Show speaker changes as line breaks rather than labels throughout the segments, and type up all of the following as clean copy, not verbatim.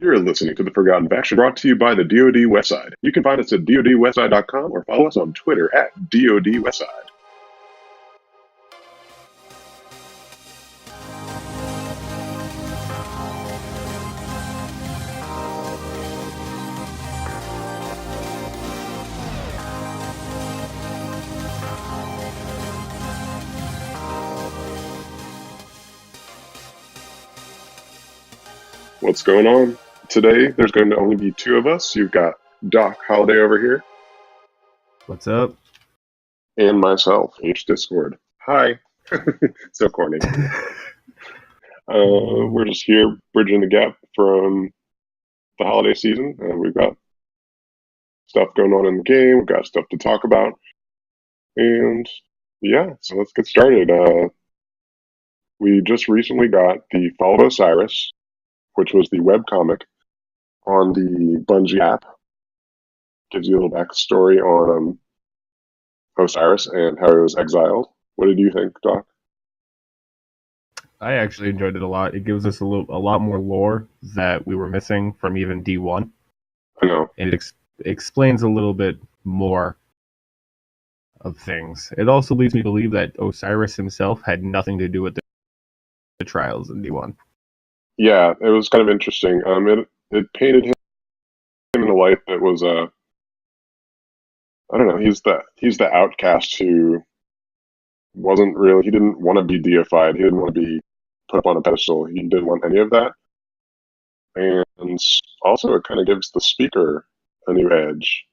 You're listening to The Forgotten Faction, brought to you by the DoD Westside. You can find us at dodwestside.com or follow us on Twitter at DoD Westside. What's going on? Today, there's going to only be two of us. You've got Doc Holiday over here.
What's up?
And myself, H Discord. Hi. So corny. We're just here bridging the gap from the holiday season. We've got stuff going on in the game. We've got stuff to talk about. And yeah, so let's get started. We just recently got the Fall of Osiris, which was the webcomic on the Bungie app. Gives you a little backstory on Osiris and how he was exiled. What did you think, Doc?
I actually enjoyed it a lot. It gives us a lot more lore that we were missing from even D1.
I know.
And it explains a little bit more of things. It also leads me to believe that Osiris himself had nothing to do with the trials in D1.
Yeah, it was kind of interesting. It painted him in a light that was I don't know. He's the outcast who he didn't want to be deified. He didn't want to be put up on a pedestal. He didn't want any of that. And also, it kind of gives the speaker a new edge.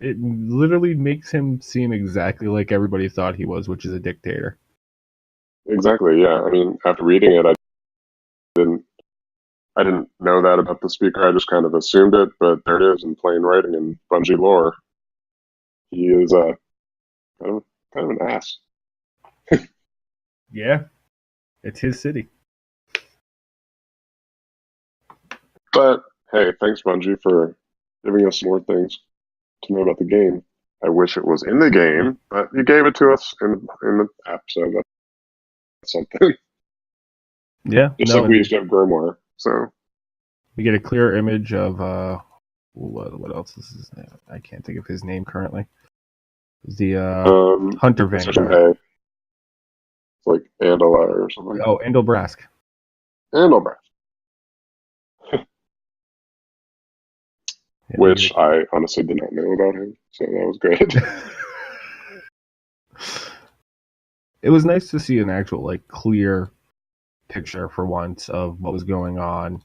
It literally makes him seem exactly like everybody thought he was, which is a dictator.
Exactly. Yeah. I mean, after reading it, I didn't know that about the speaker. I just kind of assumed it, but there it is in plain writing in Bungie lore. He is kind of an ass.
Yeah, it's his city.
But hey, thanks Bungie for giving us more things to know about the game. I wish it was in the game, but you gave it to us in the app, so that's something.
Yeah,
Just like we used to have Grimoire, so
we get a clear image of what else is his name? I can't think of his name currently. The Hunter Vanguard.
It's like Andalai or something.
Oh, Andalbrask.
Andalbrask. Which I honestly did not know about him, so that was good.
It was nice to see an actual clear picture for once of what was going on,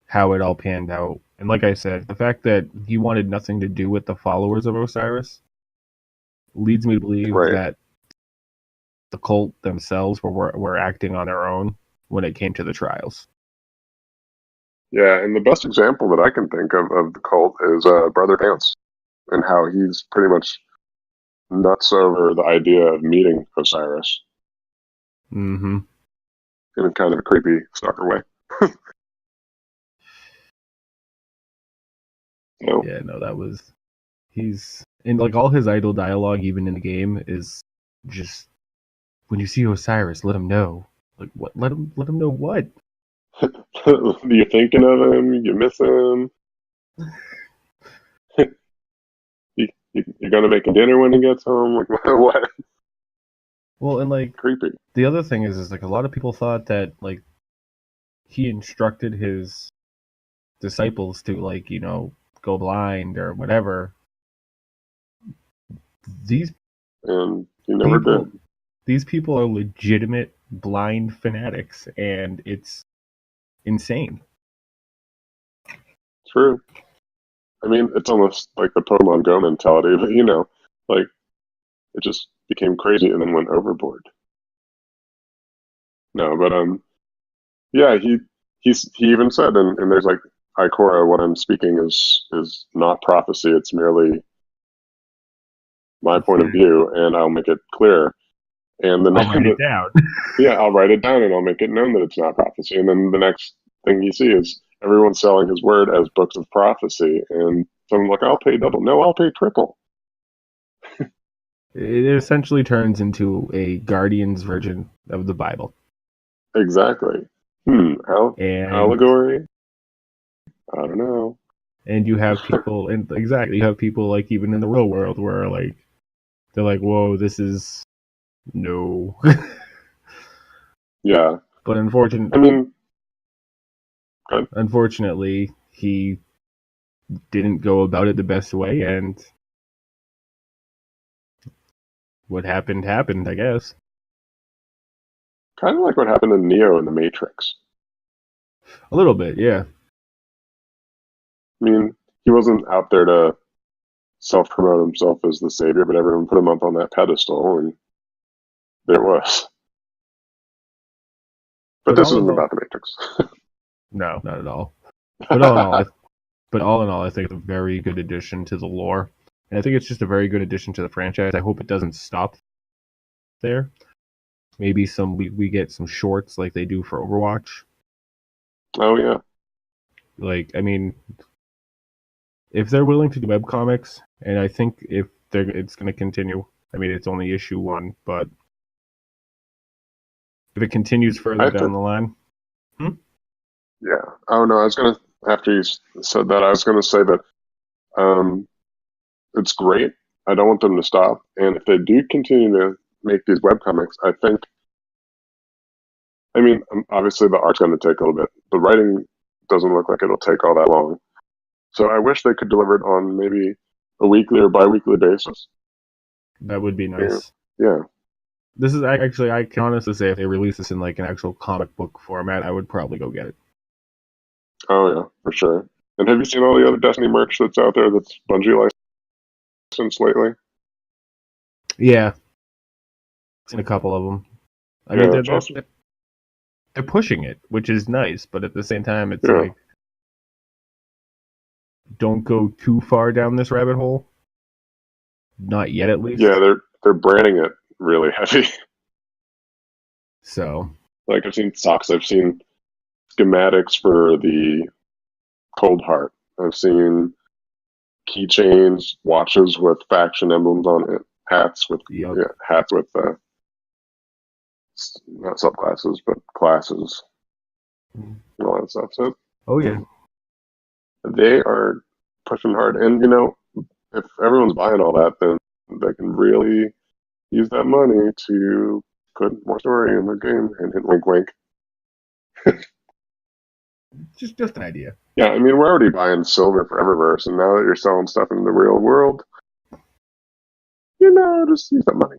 how it all panned out. And like I said, the fact that he wanted nothing to do with the followers of Osiris leads me to believe that the cult themselves were acting on their own when it came to the trials.
Yeah, and the best example that I can think of the cult is Brother Vance, and how he's pretty much nuts over the idea of meeting Osiris.
Mm-hmm.
In kind of a creepy stalker way.
Yeah, no, he's and all his idle dialogue, even in the game, is just when you see Osiris, let him know. Like what? Let him know what?
You're thinking of him. You miss him. You're gonna make a dinner when he gets home. Like what?
Well, and
creepy.
The other thing is a lot of people thought that he instructed his disciples to go blind or whatever.
And he never did.
These people are legitimate blind fanatics, and it's insane.
True. I mean, it's almost like the Pokemon Go mentality, but it just became crazy and then went overboard. No, but yeah, he even said, and there's Ikora, what I'm speaking is not prophecy; it's merely my point of view, and I'll make it clear. And then
I'll write it down.
Yeah, I'll write it down, and I'll make it known that it's not prophecy. And then the next thing you see is everyone's selling his word as books of prophecy, and someone's like, "I'll pay double." No, I'll pay triple.
It essentially turns into a Guardian's version of the Bible.
Exactly.
and
Allegory? I don't know.
you have people, and exactly, you have people like even in the real world where like they're like, whoa, this is no.
Yeah.
But
I mean,
unfortunately, he didn't go about it the best way, and what happened happened, I guess.
kind of like what happened to Neo in The Matrix.
A little bit, yeah.
I mean, he wasn't out there to self-promote himself as the savior, but everyone put him up on that pedestal, and there it was. But
But
this
all in
isn't
all,
about The Matrix.
no, not at all. But all in all, I think it's a very good addition to the lore, and I think it's just a very good addition to the franchise. I hope it doesn't stop there. Maybe we get some shorts like they do for Overwatch.
Oh, yeah.
Like, I mean, if they're willing to do webcomics, and I think if it's going to continue. I mean, it's only issue 1, but if it continues further down the line,
yeah. Oh no, after you said that, I was gonna say that it's great. I don't want them to stop, and if they do continue to make these webcomics, I mean, obviously the art's going to take a little bit. The writing doesn't look like it'll take all that long. So I wish they could deliver it on maybe a weekly or bi-weekly basis.
that would be nice.
Yeah.
This is actually, I can honestly say if they release this in like an actual comic book format, I would probably go get it.
Oh, yeah, for sure. And have you seen all the other Destiny merch that's out there that's Bungie licensed lately?
Yeah. I've seen a couple of them. I mean, they're pushing it, which is nice, but at the same time, it's like, don't go too far down this rabbit hole. Not yet, at least.
Yeah, they're branding it really heavy.
So,
like I've seen socks, I've seen schematics for the Cold Heart. I've seen keychains, watches with faction emblems on it, hats with not subclasses but classes, and all that stuff. So,
oh yeah,
they are pushing hard, and if everyone's buying all that, then they can really use that money to put more story in the game. And wink, wink.
just an idea.
Yeah, I mean, we're already buying silver for Eververse, and now that you're selling stuff in the real world, just use that money.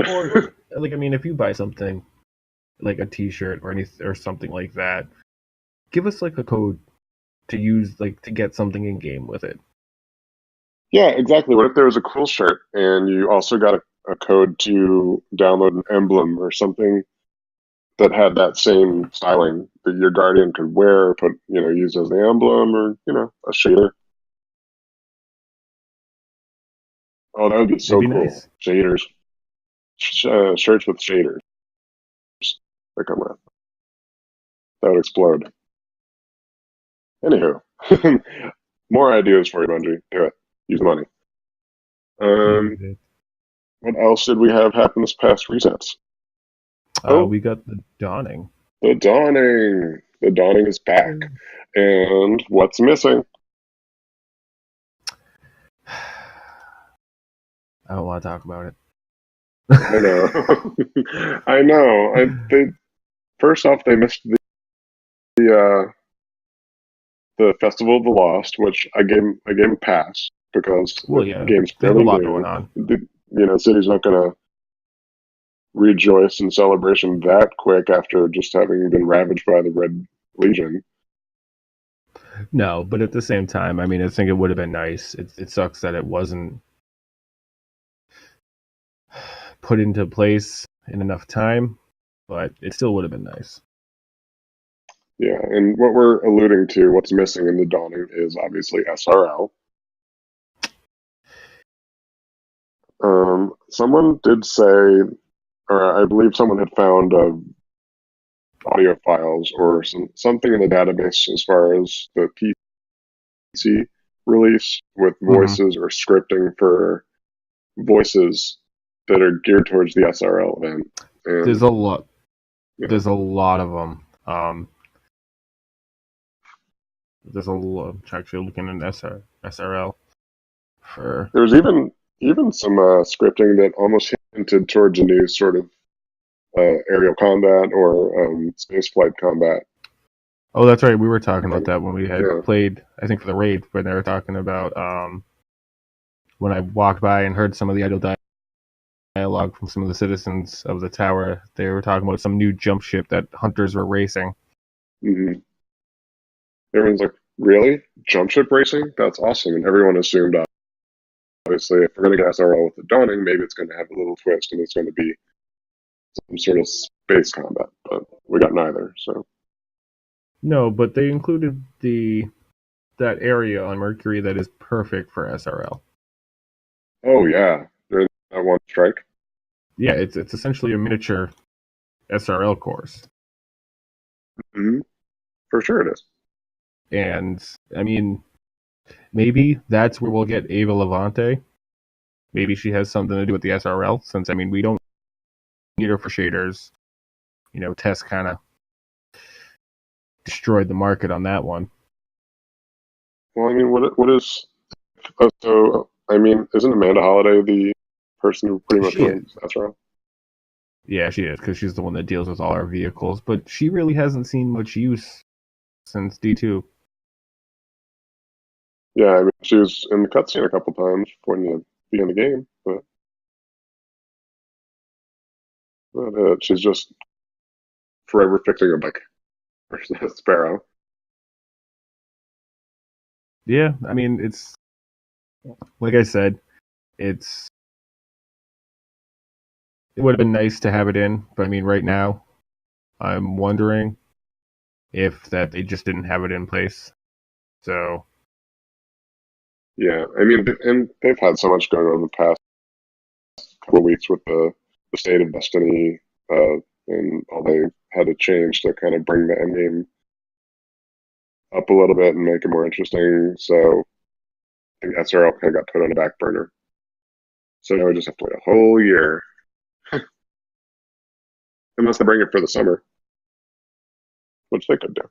Or, like, I mean, if you buy something like a T-shirt or something like that, give us like a code to use, like, to get something in game with it.
Yeah, exactly. What if there was a cool shirt and you also got a code to download an emblem or something that had that same styling that your Guardian could wear, use as the emblem, or a shader. Oh, that would be so cool. Nice. Shaders, shirts with shaders that come with. That would explode. Anywho, more ideas for you, Bungie. Do it. Use the money. What else did we have happen this past resets?
We got the Dawning.
The Dawning. The Dawning is back. And what's missing?
I don't want to talk about it.
I know. I know. First off, they missed the Festival of the Lost, which I gave a pass because
the
game's
fairly new. There's a lot going on.
City's not going to rejoice in celebration that quick after just having been ravaged by the Red Legion.
No, but at the same time, I mean, I think it would have been nice. It sucks that it wasn't put into place in enough time, but it still would have been nice.
Yeah, and what we're alluding to, what's missing in the Dawning, is obviously SRL. Someone did say, or I believe someone had found audio files or something in the database as far as the PC release with voices or scripting for voices that are geared towards the SRL event. And
there's a lot. Yeah. There's a lot of them. There's a little, actually looking at SRL for.
There was even some scripting that almost hinted towards a new sort of aerial combat or space flight combat.
Oh, that's right. We were talking about that when we had
Yeah.
played, I think, for the raid, when they were talking about when I walked by and heard some of the idle dialogue from some of the citizens of the tower. They were talking about some new jump ship that hunters were racing.
hmm Everyone's like, really? Jump ship racing? That's awesome. And everyone assumed, obviously, if we're going to get SRL with the Dawning, maybe it's going to have a little twist and it's going to be some sort of space combat. But we got neither. So,
No, but they included that area on Mercury that is perfect for SRL.
oh, yeah. There's that one strike.
Yeah, it's essentially a miniature SRL course.
hmm For sure it is.
And, I mean, maybe that's where we'll get Ava Levante. Maybe she has something to do with the SRL, since, I mean, we don't need her for shaders. You know, Tess kind of destroyed the market on that one.
Well, I mean, what is. So, I mean, isn't Amanda Holiday the person who pretty much
She is.
runs SRL?
Yeah, she is, because she's the one that deals with all our vehicles. But she really hasn't seen much use since D2.
Yeah, I mean, she was in the cutscene a couple times when you begin the game, but she's just forever fixing a bike. Sparrow.
Yeah, I mean, it's like I said, it would have been nice to have it in, but I mean, right now, I'm wondering if that they just didn't have it in place. So
Yeah, I mean, and they've had so much going on in the past couple of weeks with the state of Destiny, and all they had to change to kind of bring the end game up a little bit and make it more interesting. So I think SRL kind of got put on the back burner. So now we just have to wait a whole year, unless they bring it for the summer, which they could do.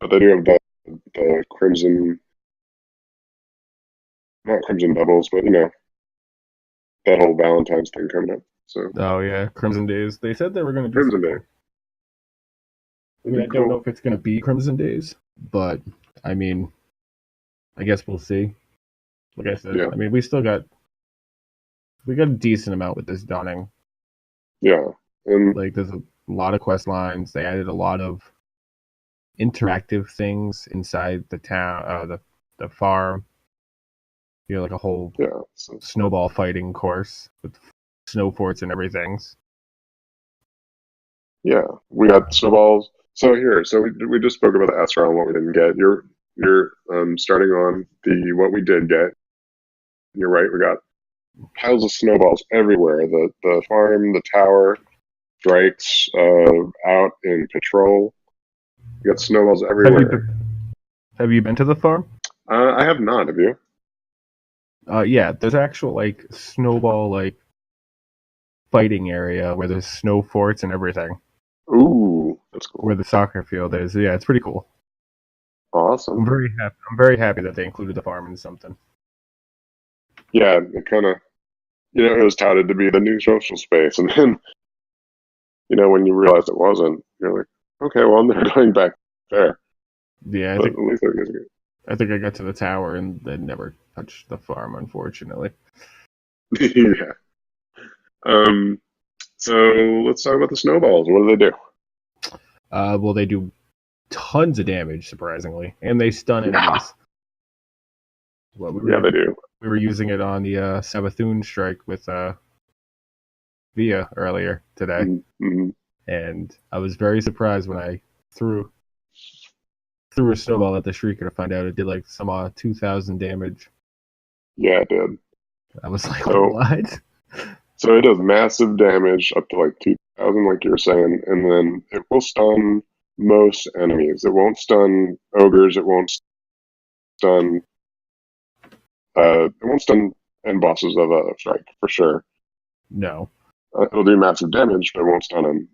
But they do have the Crimson, not Crimson Doubles, but that whole Valentine's thing coming up. So
oh yeah, Crimson Days. They said they were going to do
Crimson
something.
Day.
I mean, I don't know if it's going to be Crimson Days, but I mean, I guess we'll see. Like I said,
Yeah.
I mean, we got a decent amount with this Dawning.
Yeah, and
Like, there's a lot of quest lines. They added a lot of interactive things inside the town, the farm. You know, like a whole
yeah, so,
snowball fighting course with snow forts and everything.
yeah. We got snowballs. So we just spoke about the SRL and what we didn't get. You're starting on the what we did get. You're right. We got piles of snowballs everywhere. The farm, the tower, strikes out in patrol. You got snowballs everywhere.
Have you been to the farm?
I have not. Have you?
Yeah, there's actual like snowball like fighting area where there's snow forts and everything.
Ooh, that's cool.
Where the soccer field is. Yeah, it's pretty cool.
Awesome.
I'm very happy that they included the farm in something.
Yeah, it kind of it was touted to be the new social space, and then when you realize it wasn't, you're like, okay, well, I'm never going back there.
Yeah,
But at least it was good.
I think I got to the tower and then never touched the farm, unfortunately.
Yeah. So let's talk about the snowballs. What do they do?
Well, they do tons of damage, surprisingly, and they stun enemies.
They do.
We were using it on the Savathun strike with Via earlier today,
Mm-hmm.
and I was very surprised when I threw a snowball at the Shrieker to find out it did like some 2,000 damage.
Yeah, it did.
I was like, what?
So it does massive damage up to like 2,000, like you were saying, and then it will stun most enemies. It won't stun ogres. It won't stun. It won't stun end bosses of a strike for sure.
No.
It'll do massive damage, but it won't stun him.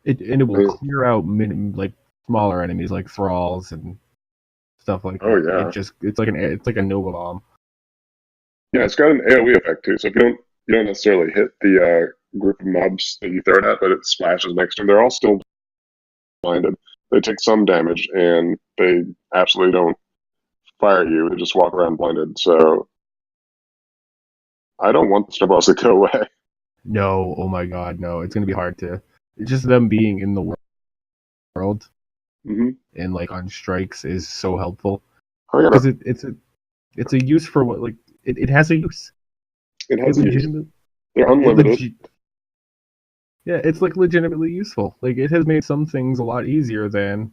It will
Eh,
clear out like smaller enemies like thralls and stuff like
Oh
that.
yeah,
It's like a Nova Bomb.
yeah. It's got an AOE effect too. So if you don't necessarily hit the group of mobs that you throw it at, but it splashes next to them. They're all still blinded. They take some damage, and they absolutely don't fire at you. They just walk around blinded. So I don't want the snowballs to go away.
No, oh my god, no. It's gonna be hard to. It's just them being in the world
Hmm.
and like on strikes is so helpful
Oh yeah,
because it's a use for what like it has a use.
it
It
has a use.
legitimately
They're
it
unlimited.
legit yeah, it's like legitimately useful. Like it has made some things a lot easier than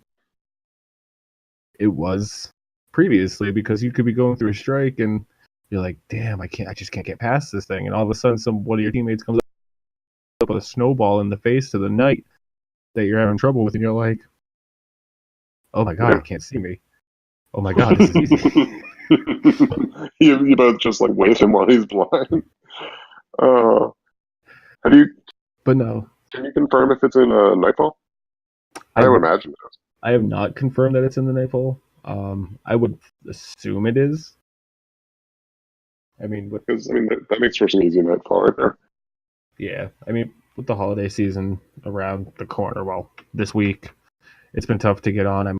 it was previously because you could be going through a strike and you're like, damn, I just can't get past this thing, and all of a sudden some one of your teammates comes up with a snowball in the face to the knight that you're having trouble with, and you're like, oh my god,
Yeah.
he can't see me. Oh my god, this is easy.
You both just like wave him while he's blind. Uh, have you?
But no,
Can you confirm if it's in Nightfall? I
I've
would imagine it is.
I have not confirmed that it's in the Nightfall. I would assume it is. I mean, with
Because I mean that makes for some easy Nightfall right there.
yeah, I mean with the holiday season around the corner, well, this week, it's been tough to get on. I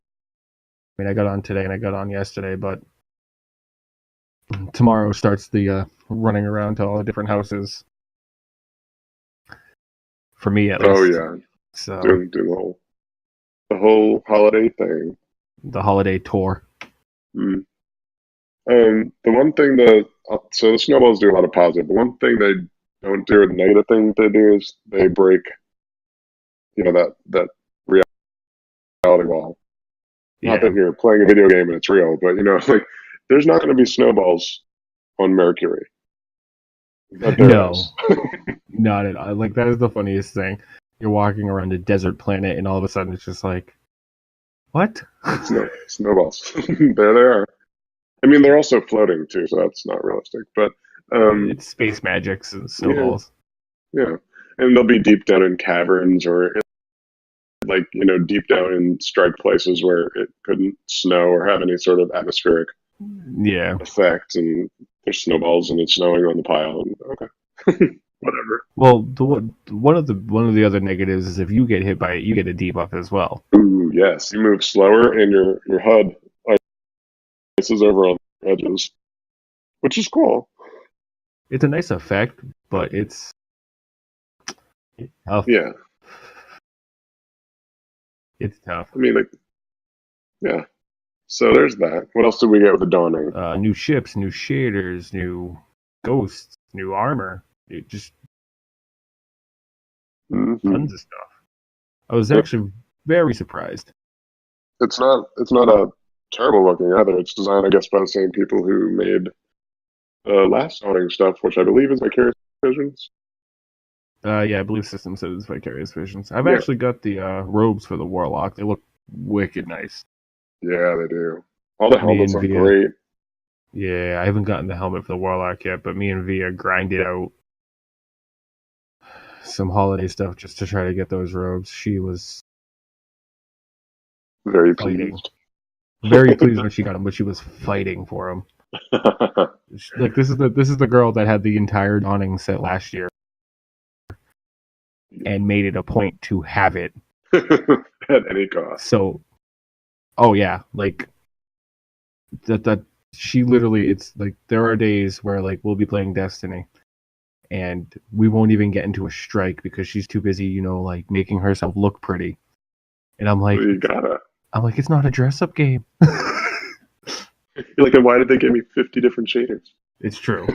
mean, I got on today and I got on yesterday, but tomorrow starts the running around to all the different houses for me at
Oh
least.
yeah,
So
doing the whole holiday thing.
the holiday tour.
Mm. The one thing that so the snowballs do a lot of positive. The one thing they don't do, or the negative thing they do, is they break, that reality wall. Not
Yeah,
that you're playing a video game and it's real, but like there's not going to be snowballs on Mercury, but there
no,
is.
not at all. Like that is the funniest thing. You're walking around a desert planet, and all of a sudden it's just like, what?
Snowballs. There they are. I mean, they're also floating too, so that's not realistic. But
It's space magics and
yeah,
snowballs.
yeah, and they'll be deep down in caverns or like deep down in strike places where it couldn't snow or have any sort of atmospheric
Yeah.
effect, and there's snowballs and it's snowing on the pile. And okay, whatever.
Well, one of the other negatives is if you get hit by it, you get a debuff as well.
Ooh, yes, you move slower, and your HUD ices over on the edges, which is cool.
It's a nice effect, but it's tough.
Yeah,
It's tough.
I mean, like, yeah. So there's that. What else did we get with the dawning?
New ships, new shaders, new ghosts, new armor. Just
Hmm.
tons of stuff. I was
Yep.
actually very surprised.
It's not a terrible looking either. It's designed, I guess, by the same people who made last dawning stuff, which I believe is Vicarious Visions.
Yeah, I believe System says Vicarious Visions. I've
Yeah,
actually got the robes for the Warlock. They look wicked nice.
yeah, they do. All the
Me
helmets
and
look
Via,
great.
yeah, I haven't gotten the helmet for the Warlock yet, but me and Via grinded out some holiday stuff just to try to get those robes. She was
Very
fighting.
pleased.
Very pleased when she got them, but she was fighting for them. Like this is the girl that had the entire Dawning set last year and made it a point to have it.
At any cost.
So, oh yeah, like that she literally it's like there are days where like we'll be playing Destiny and we won't even get into a strike because she's too busy, like making herself look pretty. And
You gotta.
I'm like, it's not a dress up game.
You're like, why did they give me 50 different shaders?
It's true.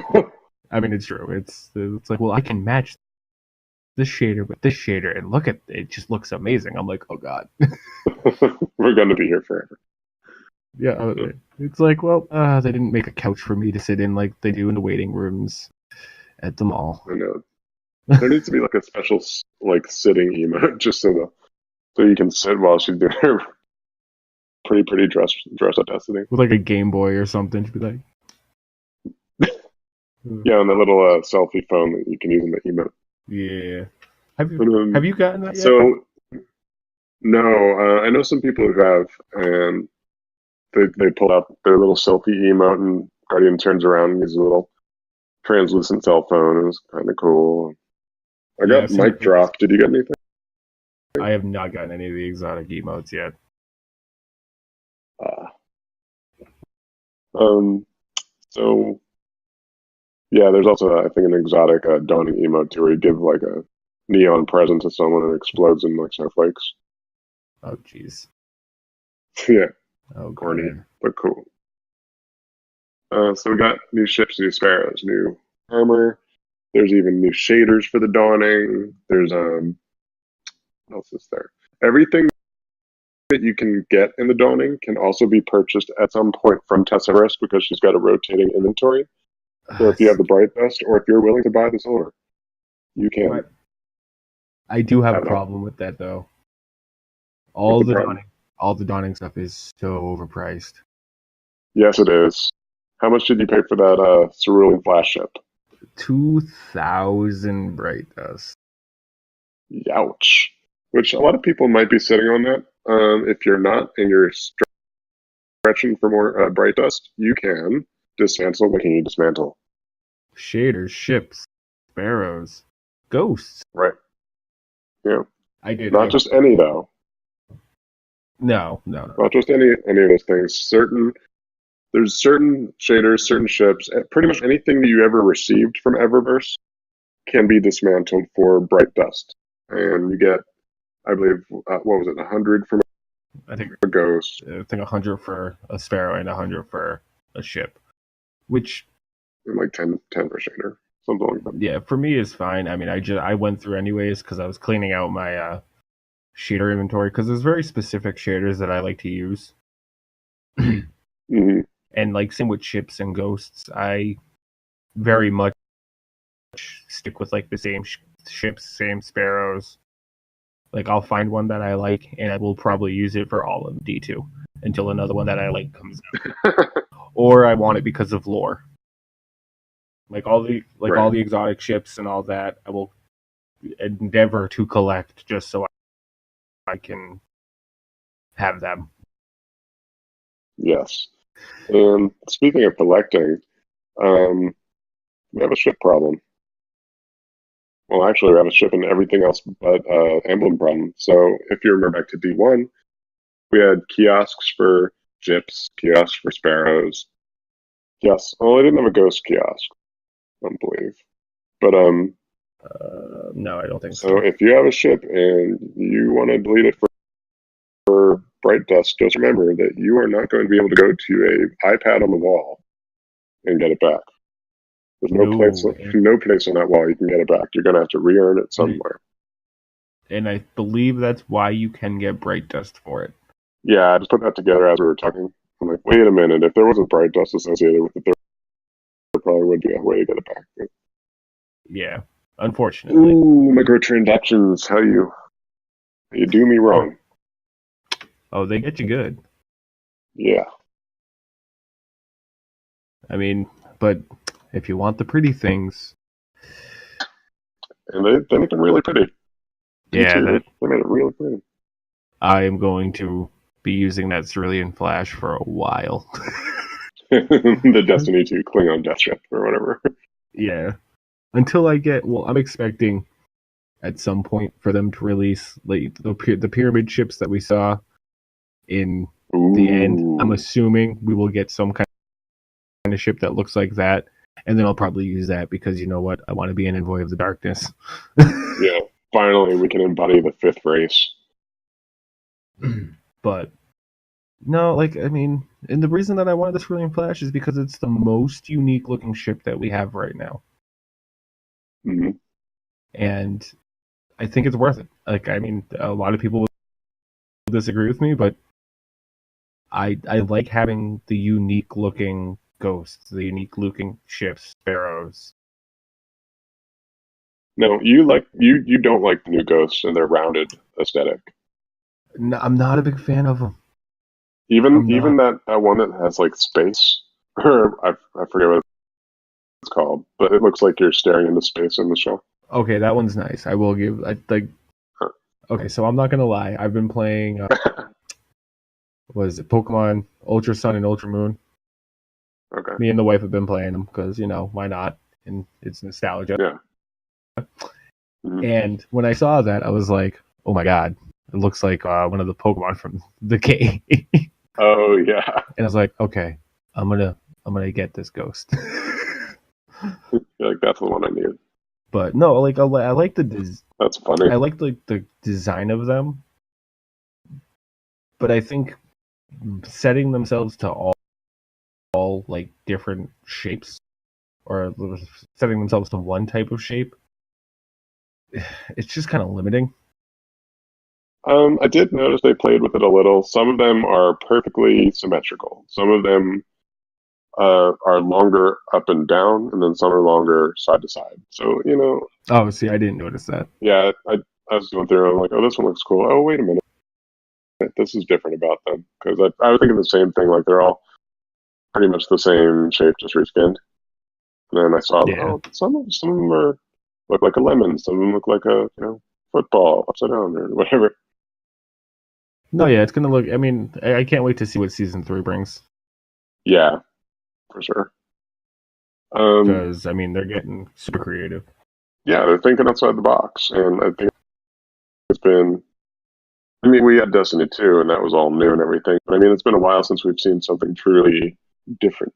I mean, it's true. It's like, well, I can match this shader with this shader, and look at it. Just looks amazing. I'm like, oh god.
We're gonna be here forever.
Yeah, it's like, well, they didn't make a couch for me to sit in like they do in the waiting rooms at the mall.
I know. There needs to be like a special like sitting emote just so you can sit while she's doing her pretty dress up Destiny.
With like a Game Boy or something to be like,
Yeah, and the little selfie phone that you can use in the emote.
Yeah.
But,
Have you gotten that yet?
so no, I know some people who have, and they pull out their little selfie emote, and Guardian turns around and uses a little translucent cell phone. It was kind of cool. I
Yeah,
got
I've seen
mic
pics.
drop. Did you get anything?
I have not gotten any of the exotic emotes yet.
Uh, um, so yeah, there's also I think an exotic dawning emote too, where you give like a neon present to someone and it explodes in like snowflakes.
Oh, jeez.
Yeah,
Oh,
corny
God.
but cool. So we got new ships, new sparrows, new armor. There's even new shaders for the dawning. There's what else is there? Everything that you can get in the dawning can also be purchased at some point from Tessa Risk because she's got a rotating inventory. So if you have the bright dust, or if you're willing to buy the silver, you
My,
can
I do have a
have it all.
problem with that, though.
What's
All
the
the
problem?
dawning, all the dawning stuff is so overpriced.
Yes, it is. How much did you pay for that cerulean flash ship?
2,000 bright dust.
Youch. Which a lot of people might be sitting on that. If you're not and you're stretching for more bright dust, you can dismantle what you dismantle.
Shaders, ships, sparrows, ghosts.
Right. Yeah.
I did.
Not just any though.
No, no, no.
Not just any of those things. There's certain shaders, certain ships, pretty much anything that you ever received from Eververse can be dismantled for bright dust, and you get, I believe, what was it, 100 from
I think
a ghost,
100 for a sparrow and 100 for a ship, which
and like 10 for shader, something like that.
yeah, for me is fine. I mean, I went through anyways because I was cleaning out my shader inventory because there's very specific shaders that I like to use,
Mm-hmm.
and like same with ships and ghosts, I very much stick with like the same ships, same sparrows. Like I'll find one that I like, and I will probably use it for all of D2 until another one that I like comes out, or I want it because of lore. Like
Right.
all the exotic ships and all that, I will endeavor to collect just so I can have them.
Yes. And speaking of collecting, um, we have a ship problem. Well, actually, we have a ship and everything else but emblem problem. So if you remember back to D1, we had kiosks for ships, kiosks for sparrows. Yes. Well, I didn't have a ghost kiosk, I don't believe. But
No, I don't think
so
so.
if you have a ship and you want to delete it for bright dust, just remember that you are not going to be able to go to a iPad on the wall and get it back. There's
No,
no place on that wall you can get it back. You're going to have to re-earn it somewhere.
and I believe that's why you can get bright dust for it.
Yeah, I just put that together as we were talking. I'm like, wait a minute. If there wasn't bright dust associated with it, there probably would be a way to get it back.
Yeah, unfortunately.
Ooh, microtransactions. How you do me
Oh,
wrong.
oh, they get you good.
Yeah.
I mean, but if you want the pretty things,
And they make them really pretty.
yeah,
D2,
that
they made it really pretty.
I am going to be using that Cerulean Flash for a while.
The Destiny 2 Klingon Death Ship or whatever.
Yeah, until I get. Well, I'm expecting at some point for them to release like the pyramid ships that we saw in the end. I'm
Ooh.
assuming we will get some kind of ship that looks like that, and then I'll probably use that because you know what? I want to be an envoy of the darkness.
Yeah. Finally, we can embody the fifth race.
But no, like I mean, and the reason that I wanted this Cerulean Flash is because it's the most unique looking ship that we have right now,
Mm-hmm.
and I think it's worth it. Like I mean, a lot of people will disagree with me, but I like having the unique looking ghosts, the unique looking ships, sparrows.
No, you don't like the new ghosts and their rounded aesthetic.
No, I'm not a big fan of them.
Even
I'm
even
not.
that one that has like space, or I forget what it's called, but it looks like you're staring into space in the show.
Okay, that one's nice. I will give. Like. Okay, so I'm not gonna lie. I've been playing. Was it Pokemon Ultra Sun and Ultra Moon?
Okay.
Me and the wife have been playing them because why not? And it's nostalgia.
Yeah. Mhm.
And when I saw that, I was like, oh my god, it looks like one of the Pokemon from the game.
Oh yeah.
And I was like, okay, I'm gonna get this ghost.
You're like, that's the one I need.
But no, like I like
That's funny.
I like the design of them, but I think setting themselves to all like different shapes or setting themselves to one type of shape, it's just kind of limiting.
I did notice they played with it a little. Some of them are perfectly symmetrical. Some of them are longer up and down, and then some are longer side to side. So,
Oh, see, I didn't notice that.
yeah, I was going through, I'm like, oh, this one looks cool. Oh, wait a minute. This is different about them. Because I was thinking the same thing. Like, they're all pretty much the same shape, just reskinned. And then I saw,
Yeah.
oh, some of them look like a lemon. Some of them look like a, football upside down or whatever.
No, yeah, it's gonna look. I mean, I can't wait to see what season 3 brings
Yeah, for sure. Um,
because I mean they're getting super creative.
yeah, they're thinking outside the box. And I think it's been, I mean, we had Destiny 2, and that was all new and everything. But I mean, it's been a while since we've seen something truly different.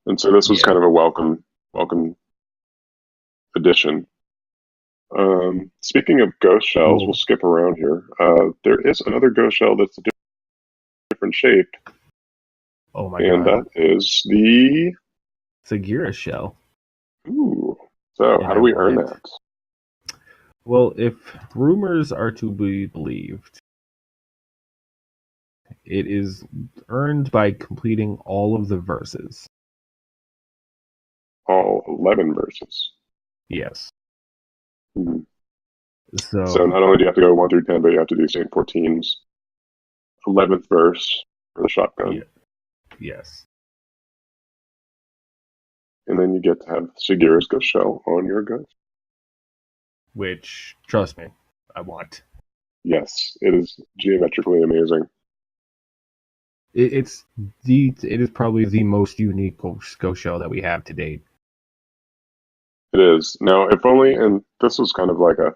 And so this was
Yeah.
kind of a welcome addition. Speaking of ghost shells, we'll
Well,
skip around here. There is another ghost shell that's a different shape,
oh my
and
god,
that is the.
Sagira shell,
Ooh. So,
and
how
I
do we
want
earn
it.
that?
Well, if rumors are to be believed, it is earned by completing all of the verses.
All 11 verses.
Yes.
Hmm. So,
So
not only do you have to go 1 through 10, but you have to do St. 14's 11th verse for the shotgun.
yeah, yes.
And then you get to have Sagira's ghost shell on your ghost.
Which, trust me, I want.
Yes, it is geometrically amazing.
It is probably the most unique ghost shell that we have to date.
It is. Now, if only, and this was kind of like I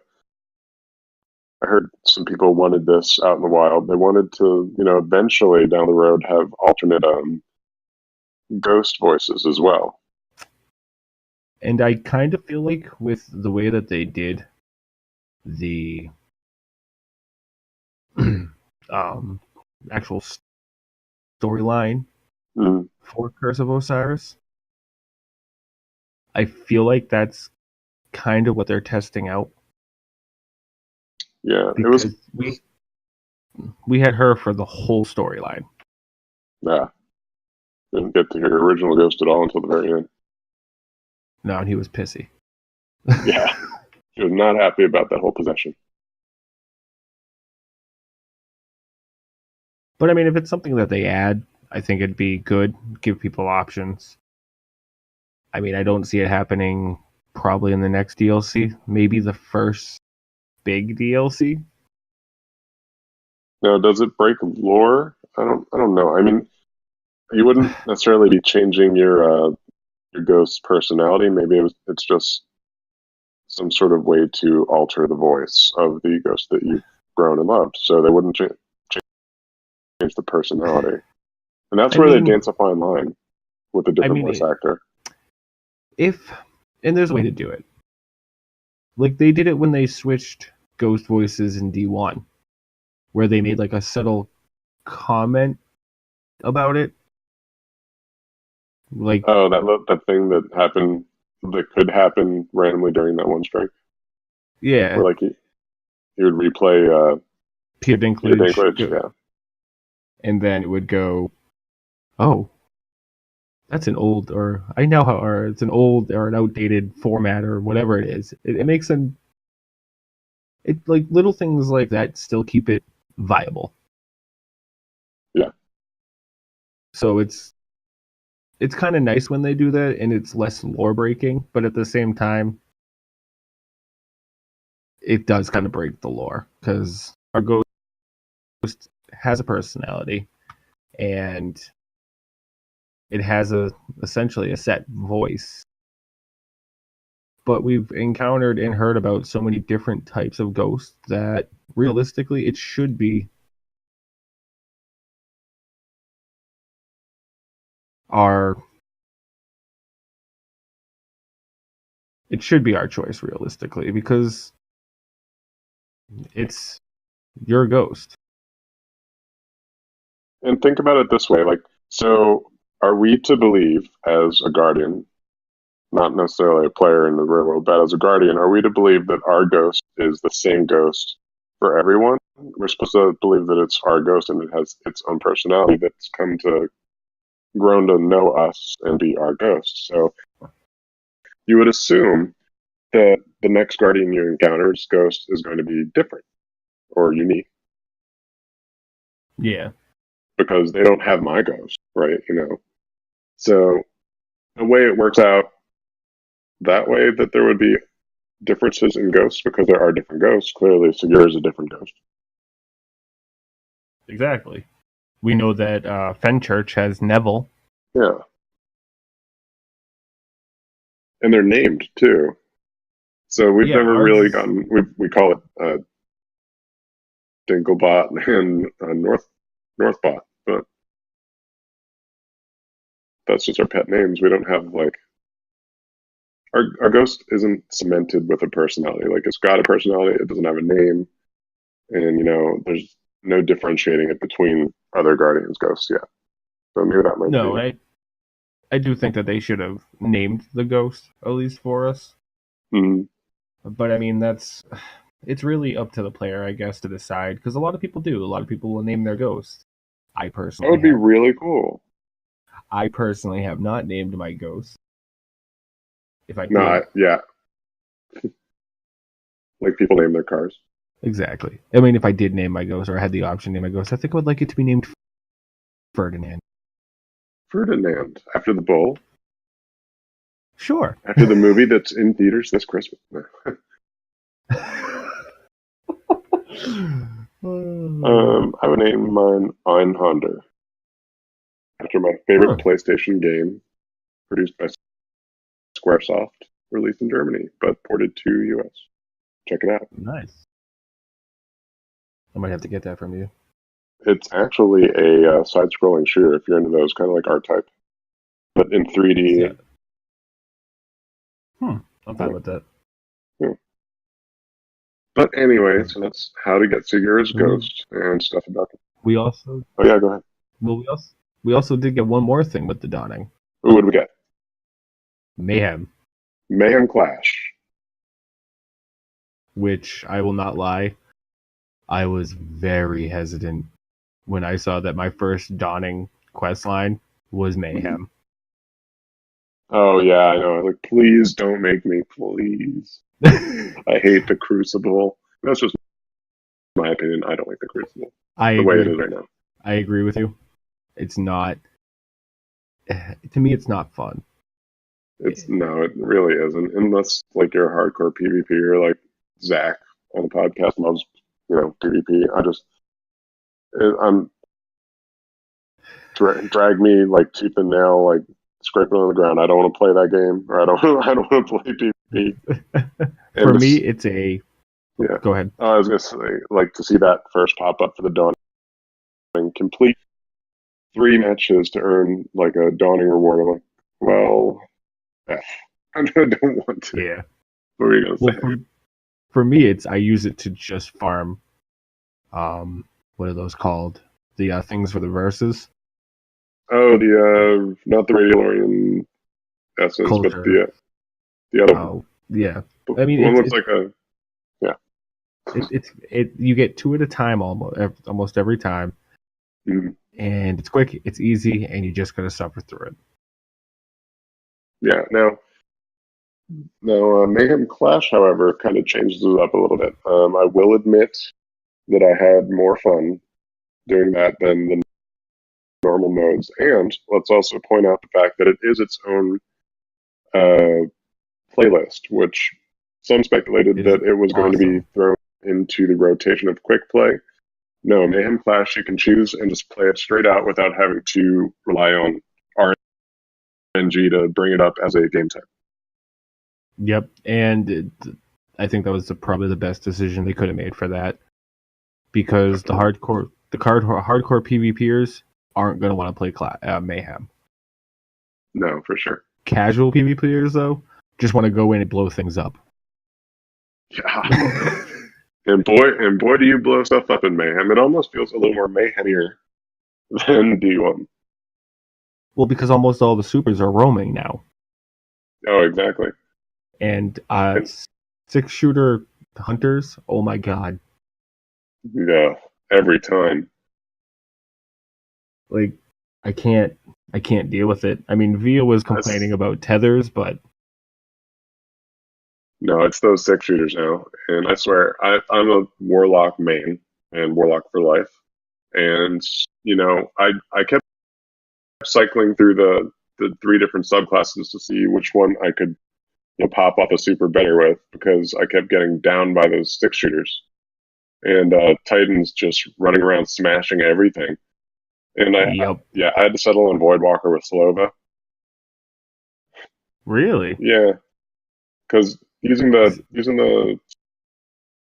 heard some people wanted this out in the wild. They wanted to, eventually down the road have alternate ghost voices as well.
And I kind of feel like with the way that they did the um, actual storyline
Mm,
for Curse of Osiris, I feel like that's kind of what they're testing out
yeah, it was.
because we had her for the whole storyline.
Yeah, didn't get to hear original ghost at all until the very end.
No, and he was pissy.
Yeah, she was not happy about that whole possession.
But I mean, if it's something that they add, I think it'd be good. Give people options. I mean, I don't see it happening probably in the next DLC. Maybe the first big DLC.
Now, does it break lore? I don't know. I mean, you wouldn't necessarily be changing your ghost's personality. Maybe it's just some sort of way to alter the voice of the ghost that you've grown and loved. So they wouldn't change the personality. And that's
I
where they
mean,
dance a fine line with a
I
different
mean,
voice actor.
if and there's a way to do it. Like they did it when they switched ghost voices in D1, where they made like a subtle comment about it. Like,
Oh, that thing that could happen randomly during that one strike,
yeah,
where like he would replay
Peter
Peter
Dinklage,
Dinklage. Yeah,
and then it would go, oh, that's an old, or I know how, or it's an old or an outdated format or whatever it is. It makes it like little things like that still keep it viable.
yeah,
So it's kind of nice when they do that, and it's less lore breaking, but at the same time, it does kind of break the lore because our ghost has a personality and it has essentially a set voice. But we've encountered and heard about so many different types of ghosts that realistically it should be our choice realistically because it's your ghost.
And think about it this way, like, so are we to believe as a guardian, not necessarily a player in the real world, but as a guardian, are we to believe that our ghost is the same ghost for everyone? We're supposed to believe that it's our ghost and it has its own personality that's grown to know us and be our ghost. So you would assume that the next guardian you encounter's ghost is going to be different or unique.
Yeah.
Because they don't have my ghost, right? So the way it works out that way, that there would be differences in ghosts because there are different ghosts. Clearly, so yours is a different ghost.
Exactly. We know that Fenchurch has Neville.
Yeah. And they're named too. So we've never really gotten. We call it Dinklebot and Northbot, but that's just our pet names. We don't have like our ghost isn't cemented with a personality. Like it's got a personality, it doesn't have a name, and there's no differentiating it between other Guardians ghosts yet. So maybe that might
be. I do think that they should have named the ghost at least for us.
Mm-hmm.
But I mean, it's really up to the player, I guess, to decide because a lot of people do. A lot of people will name their ghost. I personally
that would be really cool.
I personally have not named my ghost. If I could.
No, yeah. Like people name their cars.
Exactly. I mean, if I did name my ghost or I had the option to name my ghost, I think I would like it to be named Ferdinand.
Ferdinand, after the bull?
Sure.
After the movie that's in theaters this Christmas. I would name mine Einhander, after my favorite PlayStation game, produced by Squaresoft, released in Germany, but ported to US. Check it out.
Nice. I might have to get that from you.
It's actually a side-scrolling shooter, if you're into those, kind of like R-Type, but in 3D.
I'm fine with that.
Yeah. But anyway, so that's how to get Sigur's ghost and stuff about it.
We also...
Oh yeah, go ahead.
Well, we also did get one more thing with the Dawning.
What did we get?
Mayhem.
Mayhem Clash.
Which, I will not lie, I was very hesitant when I saw that my first Dawning quest line was Mayhem.
Oh yeah, I know. Like, please don't make me, please. I hate the Crucible. That's just my opinion. I don't like the Crucible. The way it is right now.
I agree with you. It's not. To me, it's not fun.
No, it really isn't. Unless like you're a hardcore PvP or like Zach on the podcast loves, PvP. I'm drag me like tooth and nail, like scraping on the ground. I don't want to play that game, or I don't want to play PvP.
For me, it's a.
Yeah.
Go ahead.
I was gonna say, like, to see that first pop up for the Dawning and complete 3 matches to earn like a Dawning reward. I'm like, well, I don't want to.
Yeah.
What were you gonna say?
For me, I use it to just farm. What are those called? The things for the verses.
Oh, not the Radiolarian essence, Culture. But the other.
Oh, yeah. I mean,
one looks like a. Yeah.
You get 2 at a time almost every time,
and
it's quick, it's easy, and you just gotta suffer through it.
Yeah. Now, Mayhem Clash, however, kind of changes it up a little bit. I will admit that I had more fun doing that than the normal modes, and let's also point out the fact that it is its own playlist, which Some speculated
is
that it was going to be
awesome.
thrown into the rotation of quick play. No, Mayhem Clash you can choose and just play it straight out without having to rely on RNG to bring it up as a game type.
Yep, and I think that was probably the best decision they could have made for that, because hardcore PvPers aren't going to want to play Mayhem.
No, for sure.
Casual PvPers though just want to go in and blow things up.
Yeah. and boy, do you blow stuff up in Mayhem. It almost feels a little more mayhemier than D1.
Well, because almost all the supers are roaming now.
Oh, exactly.
And 6-shooter hunters, oh my god.
Yeah, every time.
Like, I can't deal with it. I mean, Via was complaining about tethers, but
no, it's those 6-shooters now. And I swear, I'm a Warlock main and Warlock for life. And, I kept cycling through the 3 different subclasses to see which one I could pop off a super better with, because I kept getting down by those 6-shooters. And Titan's just running around smashing everything. And I had to settle on Voidwalker with Slova.
Really?
Yeah, because using the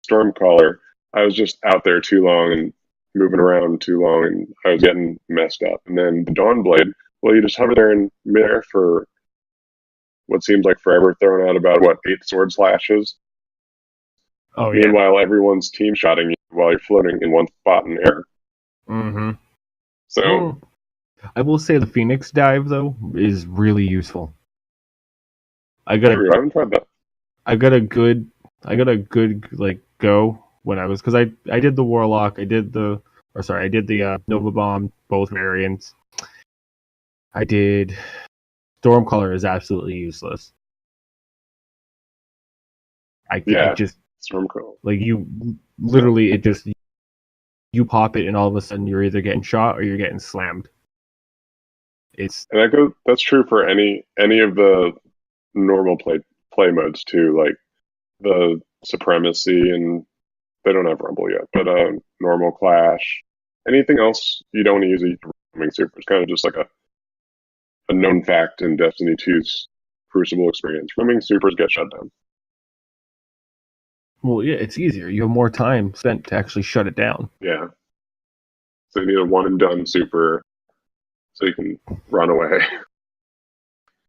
Stormcaller, I was just out there too long and moving around too long, and I was getting messed up. And then the Dawnblade, well, you just hover there in midair for what seems like forever, throwing out about 8 sword slashes.
Oh yeah.
Meanwhile, everyone's team shotting you while you're floating in one spot in air.
Mm-hmm.
So
I will say the Phoenix dive though is really useful. I
haven't tried that.
I got a good like go when I was, because I did the Warlock, I did the Nova Bomb, both variants. I did Stormcaller is absolutely useless. I just
Stormcaller,
like, you literally, it just, you pop it and all of a sudden you're either getting shot or you're getting slammed.
That's true for any of the normal play modes too, like the Supremacy, and they don't have Rumble yet, but normal Clash. Anything else you don't use a roaming super. It's kind of just like a known fact in Destiny 2's Crucible experience. Roaming supers get shut down.
Well, yeah, it's easier. You have more time spent to actually shut it down.
Yeah. So you need a one and done super so you can run away.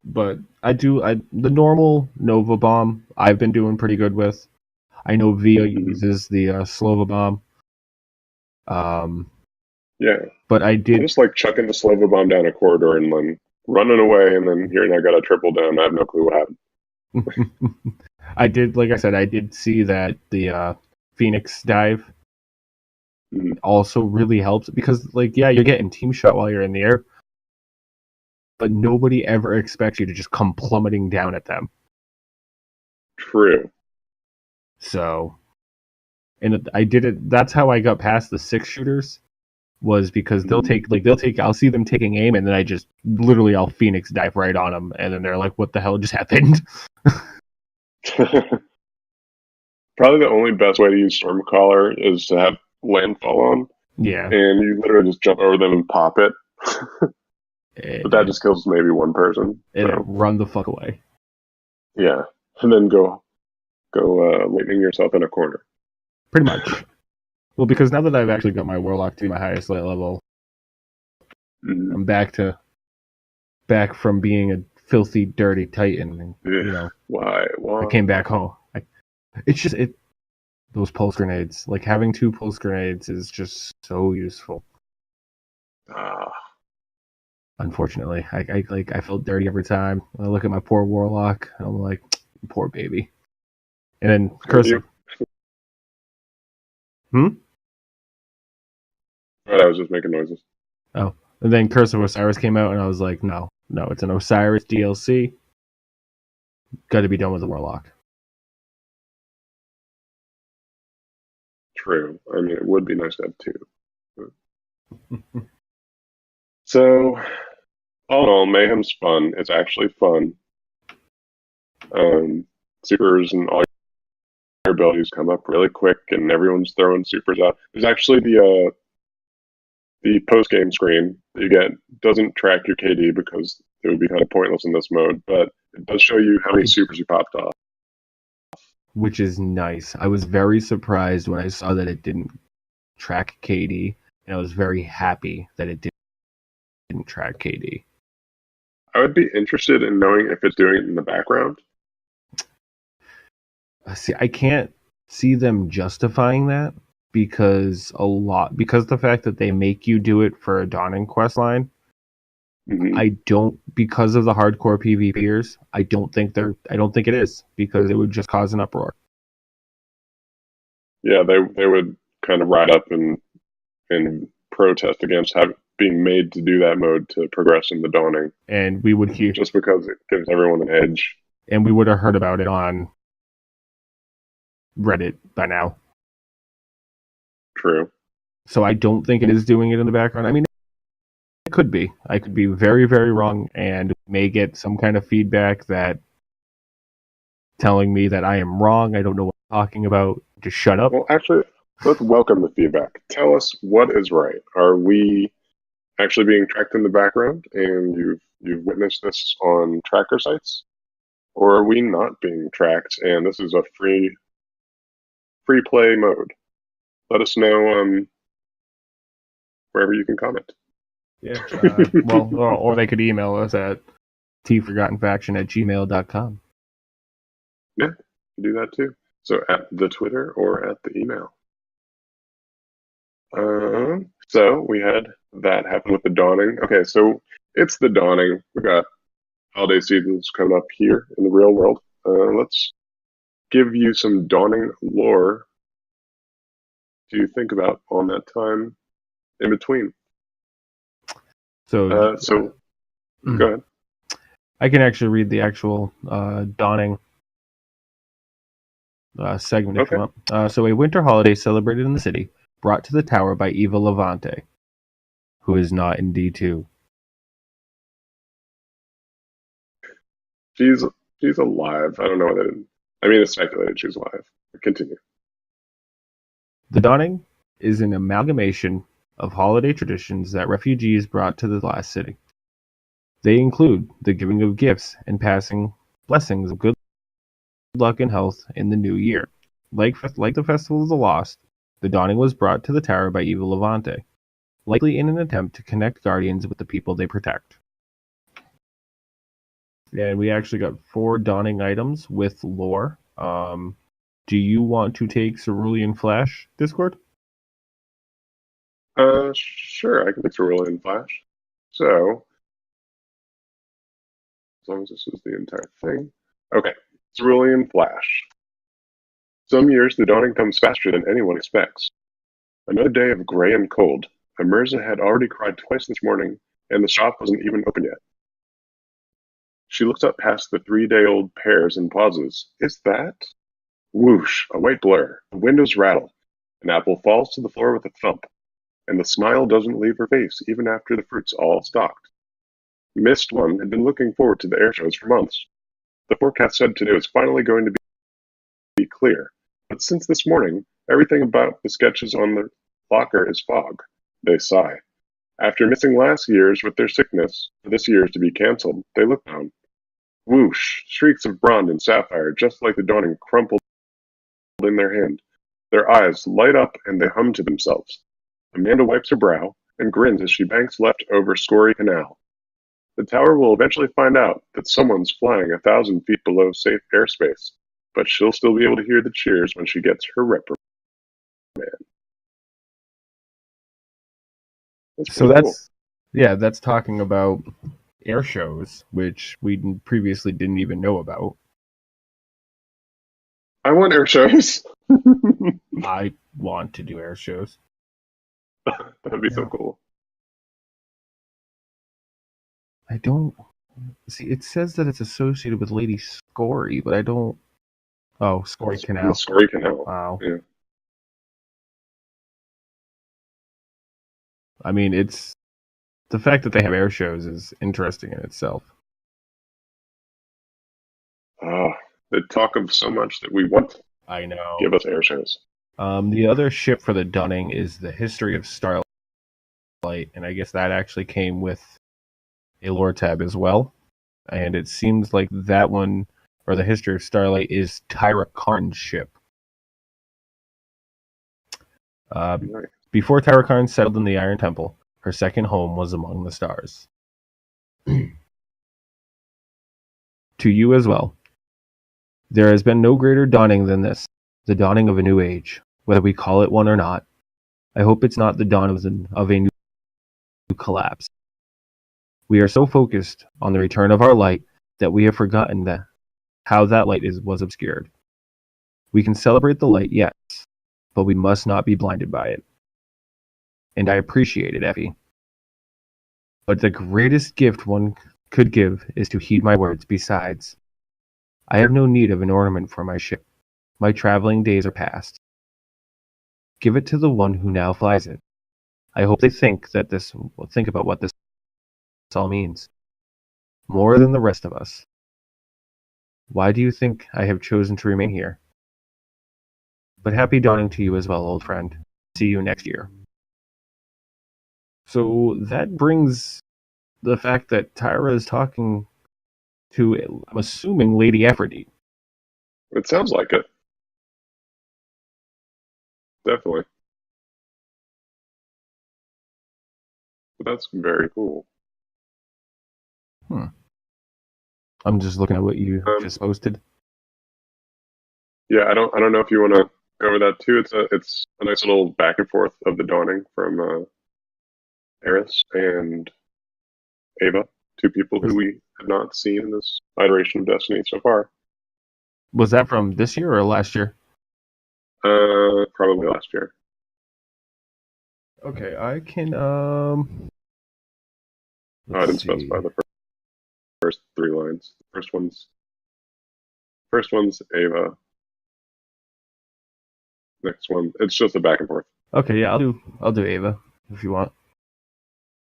But the normal Nova Bomb I've been doing pretty good with. I know Via uses the Slova Bomb.
Yeah.
But I
just like chucking the Slova Bomb down a corridor and then running away, and then hearing I got a triple down. I have no clue what happened.
I did see that the Phoenix dive also really helps, because you're getting team shot while you're in the air, but nobody ever expects you to just come plummeting down at them.
True.
So, and I did it. That's how I got past the 6-shooters, was because they'll take, I'll see them taking aim, and then I'll Phoenix dive right on them, and then they're like, "What the hell just happened?"
Probably the only best way to use Stormcaller is to have landfall on.
Yeah.
And you literally just jump over them and pop it. But that just kills maybe one person.
And then run the fuck away.
Yeah. And then go lightning yourself in a corner.
Pretty much. Well, because now that I've actually got my Warlock to my highest level, I'm back from being a filthy, dirty Titan. And,
why?
I came back home. It's just those pulse grenades. Like, having 2 pulse grenades is just so useful. Unfortunately, I felt dirty every time. I look at my poor Warlock, and I'm like, poor baby. And then Cursive.
I was just making noises.
Oh, and then Curse of Osiris came out, and I was like, no, it's an Osiris DLC. Got to be done with the Warlock.
True. I mean, it would be nice to have 2. So, all in all, Mayhem's fun. It's actually fun. Supers and all abilities come up really quick, and everyone's throwing supers out. There's actually the post game screen that you get doesn't track your KD because it would be kind of pointless in this mode, but it does show you how many supers you popped off.
Which is nice. I was very surprised when I saw that it didn't track KD, and I was very happy that it didn't track KD.
I would be interested in knowing if it's doing it in the background.
See, I can't see them justifying that because the fact that they make you do it for a Dawning quest line.
Mm-hmm.
Because of the hardcore PvPers, I don't think it is, because it would just cause an uproar.
Yeah, they would kind of ride up and protest against being made to do that mode to progress in the Dawning.
And we would hear,
just because it gives everyone an edge.
And we would have heard about it on Reddit by now.
True.
So I don't think it is doing it in the background. I mean, it could be. I could be very, very wrong and may get some kind of feedback that telling me that I am wrong. I don't know what I'm talking about. Just shut up.
Well, actually, let's welcome the feedback. Tell us what is right. Are we actually being tracked in the background and you've witnessed this on tracker sites? Or are we not being tracked and this is a free play mode? Let us know wherever you can comment.
Yeah. Or they could email us at tforgottenfaction@gmail.com.
Yeah, do that too. So at the Twitter or at the email. So we had that happen with the Dawning. Okay, so it's the Dawning. We got holiday seasons coming up here in the real world. Let's give you some Dawning lore to think about on that time in between. So go ahead.
I can actually read the actual Dawning segment if you want. So a winter holiday celebrated in the city, brought to the tower by Eva Levante, who is not in D2.
She's alive. I don't know what I mean, it's speculated she's alive. Continue.
The Dawning is an amalgamation of holiday traditions that refugees brought to the last city. They include the giving of gifts and passing blessings of good luck and health in the new year. Like the Festival of the Lost, the Dawning was brought to the tower by Eva Levante, likely in an attempt to connect Guardians with the people they protect. And we actually got 4 Dawning items with lore. Do you want to take Cerulean Flash, Discord?
Sure, I can take Cerulean Flash. So, as long as this is the entire thing. Okay, Cerulean Flash. Some years the Dawning comes faster than anyone expects. Another day of gray and cold. Mirza had already cried twice this morning, and the shop wasn't even open yet. She looks up past the 3-day-old pears and pauses. Is that? Whoosh, a white blur. The windows rattle. An apple falls to the floor with a thump, and the smile doesn't leave her face even after the fruit's all stocked. Missed One had been looking forward to the air shows for months. The forecast said today was finally going to be clear, but since this morning, everything about the sketches on the locker is fog. They sigh. After missing last year's with their sickness, for this year's to be cancelled, they look down. Whoosh! Streaks of bronze and sapphire, just like the Dawning, crumpled in their hand. Their eyes light up and they hum to themselves. Amanda wipes her brow and grins as she banks left over Scory Canal. The tower will eventually find out that someone's flying 1,000 feet below safe airspace, but she'll still be able to hear the cheers when she gets her reprimand.
So that's cool. That's talking about air shows, which we previously didn't even know about.
I want air shows.
I want to do air shows.
That'd be so cool.
I don't see. It says that it's associated with Lady Scory, but I don't. Oh, Scory Canal.
Scory Canal.
Wow.
Yeah.
I mean, it's the fact that they have air shows is interesting in itself.
They talk of so much that we want.
I know.
Give us air shows.
The other ship for the Dunning is the History of Starlight, and I guess that actually came with a lore tab as well. And it seems like that one, or the History of Starlight, is Tyra Karn's ship.
Nice.
Before Tyra Karn settled in the Iron Temple, her second home was among the stars. To you as well. There has been no greater dawning than this, the dawning of a new age, whether we call it one or not. I hope it's not the dawn of a new collapse. We are so focused on the return of our light that we have forgotten how that light was obscured. We can celebrate the light, yes, but we must not be blinded by it. And I appreciate it, Effie. But the greatest gift one could give is to heed my words. Besides, I have no need of an ornament for my ship. My traveling days are past. Give it to the one who now flies it. I hope they think about what this all means. More than the rest of us. Why do you think I have chosen to remain here? But happy dawning to you as well, old friend. See you next year. So that brings the fact that Tyra is talking to, I'm assuming, Lady Aphrodite.
It sounds like it. Definitely. But that's very cool.
I'm just looking at what you just posted.
Yeah, I don't know if you want to go over that too. It's a nice little back and forth of the dawning from Eris and Ava, two people who we have not seen in this iteration of Destiny so far.
Was that from this year or last year?
Probably last year.
Okay, I can
I didn't specify the first three lines. First one's Ava. Next one, it's just a back and forth.
Okay, yeah, I'll do Ava if you want.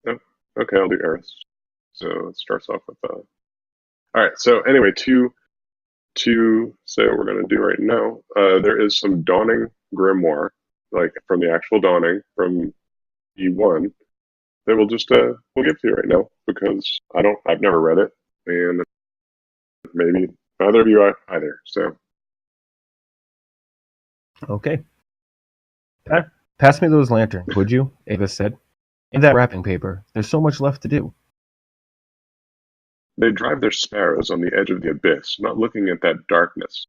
Yep. Okay, I'll do Eris. So it starts off with all right. So anyway, to say what we're gonna do right now, there is some Dawning Grimoire, like from the actual Dawning from E1, that we'll give to you right now because I've never read it, and maybe neither of you either. So
Okay. Pass me those lanterns, would you? Ava said. And that wrapping paper. There's so much left to do.
they drive their sparrows on the edge of the abyss, not looking at that darkness,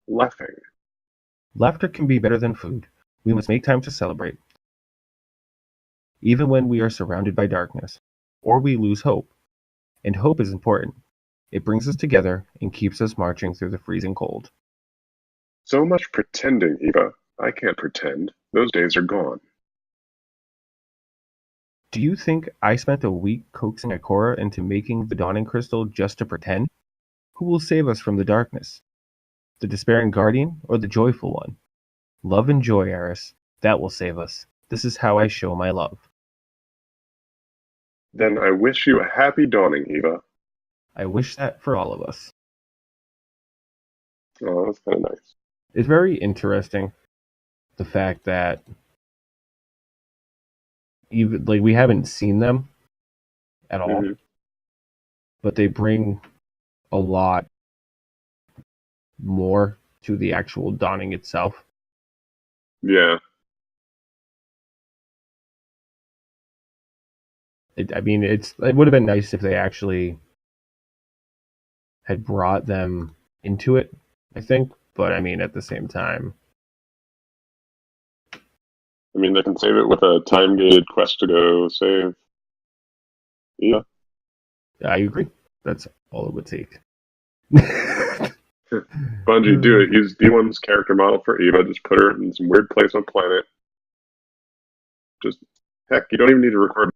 laughing.
Laughter can be better than food. We must make time to celebrate. Even when we are surrounded by darkness, or we lose hope. And hope is important. It brings us together and keeps us marching through the freezing cold.
So much pretending, Eva. I can't pretend. Those days are gone.
Do you think I spent a week coaxing Ikora into making the Dawning Crystal just to pretend? Who will save us from the darkness? The despairing guardian or the joyful one? Love and joy, Eris. That will save us. This is how I show my love.
Then I wish you a happy dawning, Eva.
I wish that for all of us.
Oh, that's kind of nice.
It's very interesting, the fact that even like we haven't seen them at all, but they bring a lot more to the actual dawning itself.
Yeah.
It would have been nice if they actually had brought them into it, I think. But I mean, at the same time,
I mean, they can save it with a time-gated quest to go save. Yeah.
I agree. That's all it would take.
Bungie, do it. Use D1's character model for Eva. Just put her in some weird place on planet. Just, heck, you don't even need to record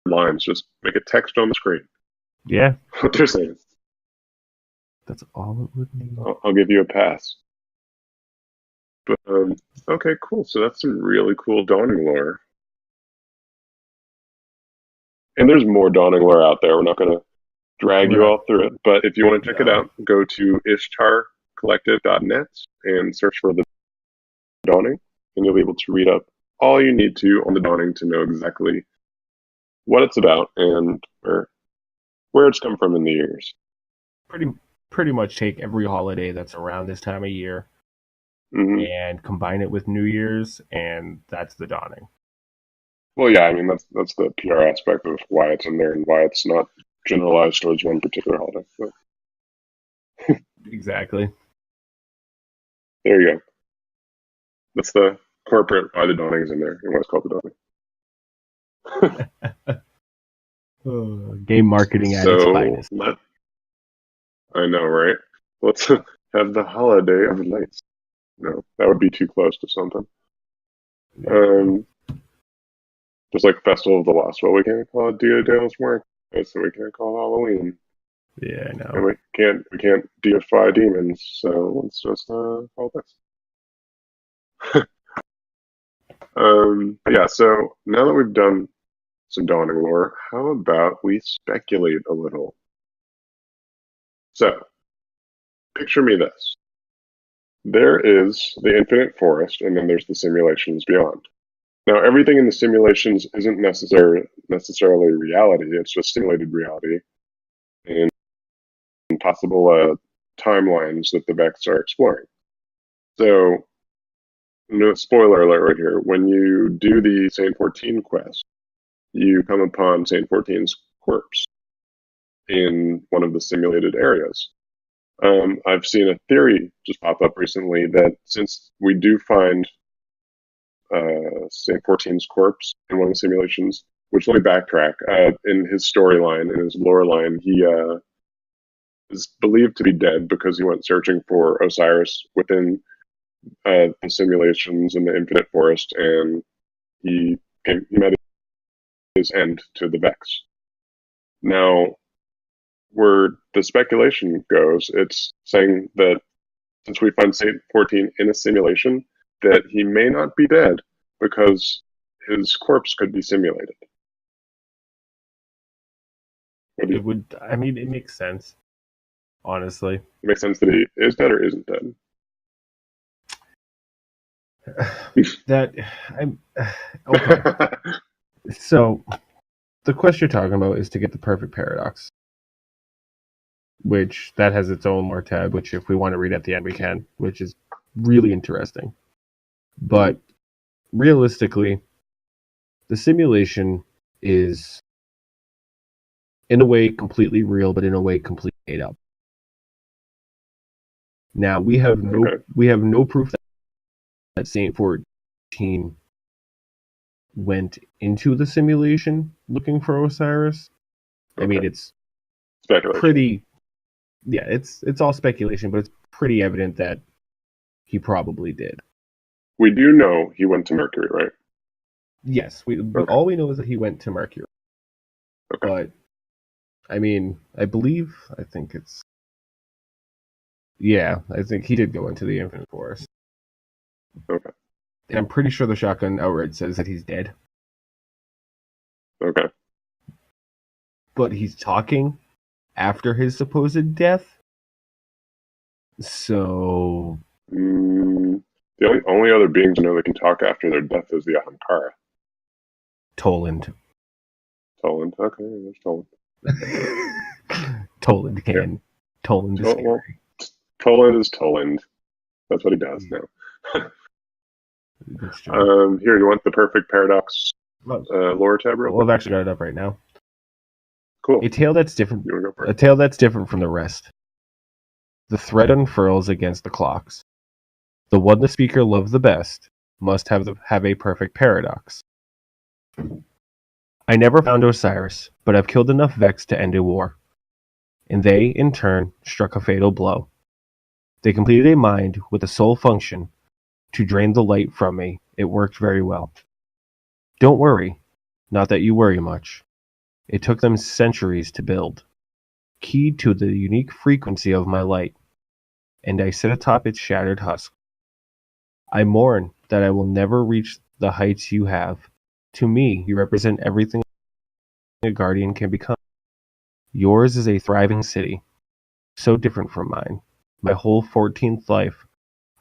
lines. Just make a text on the screen.
Yeah.
What they're saying.
That's all it would need.
I'll give you a pass. But, okay, cool. So that's some really cool Dawning lore. And there's more Dawning lore out there. We're not going to drag you all through it. But if you want to check it out, go to collective.net and search for The Dawning, and you'll be able to read up all you need to on The Dawning to know exactly what it's about and where it's come from in the years.
Pretty much take every holiday that's around this time of year and combine it with New Year's, and that's The Dawning.
Well, yeah, I mean that's the PR aspect of why it's in there and why it's not generalized towards one particular holiday. But
Exactly.
there you go. That's the corporate why The Dawning is in there and why it's called The Dawning.
Game marketing at its finest.
I know, right? Let's have the holiday of lights. No, that would be too close to something. Just like Festival of the Lost. Well, we can't call it Dia de los Muertos, so we can't call it Halloween.
Yeah, I know.
And we can't deify demons, so let's just call this. Yeah, so now that we've done some Dawning lore, how about we speculate a little? So, picture me this. There is the infinite forest, and then there's the simulations beyond. Now, everything in the simulations isn't necessarily reality, it's just simulated reality and possible timelines that the Vex are exploring. So, no spoiler alert right here. When you do the Saint 14 quest, you come upon Saint 14's corpse in one of the simulated areas. I've seen a theory just pop up recently that since we do find Saint 14's corpse in one of the simulations, which let me backtrack. In his storyline, in his lore line, he is believed to be dead because he went searching for Osiris within the simulations in the Infinite Forest, and he met his end to the Vex. Now, where the speculation goes, it's saying that since we find Saint 14 in a simulation, that he may not be dead because his corpse could be simulated.
It makes sense, honestly.
It makes sense that he is dead or isn't dead.
Okay. So, the quest you're talking about is to get the perfect paradox, which that has its own lore tab, which if we want to read at the end we can, which is really interesting. But realistically, the simulation is in a way completely real, but in a way completely made up. Now we have no proof that Saint 14 went into the simulation looking for Osiris. I mean, it's
speculation.
It's all speculation, but it's pretty evident that he probably did.
We do know he went to Mercury, right?
Yes, all we know is that he went to Mercury.
Okay.
But I mean, I think he did go into the Infinite Forest.
Okay.
And I'm pretty sure the shotgun outright says that he's dead.
Okay.
But he's talking after his supposed death. So
the only other beings I know that can talk after their death is the Ahamkara.
Toland.
Okay, there's Toland.
Toland can. Yeah. Toland is scary.
Toland is Toland. That's what he does now. Here, you want the perfect paradox lore tab?
Well, I've actually got it up right now.
Cool.
A tale that's different. A tale that's different from the rest. The thread unfurls against the clocks. The one the speaker loved the best must have a perfect paradox. I never found Osiris, but I've killed enough Vex to end a war. And they, in turn, struck a fatal blow. They completed a mind with a sole function to drain the light from me. It worked very well. Don't worry, not that you worry much. It took them centuries to build, keyed to the unique frequency of my light, and I sit atop its shattered husk. I mourn that I will never reach the heights you have. To me, you represent everything a guardian can become. Yours is a thriving city, so different from mine. My whole 14th life,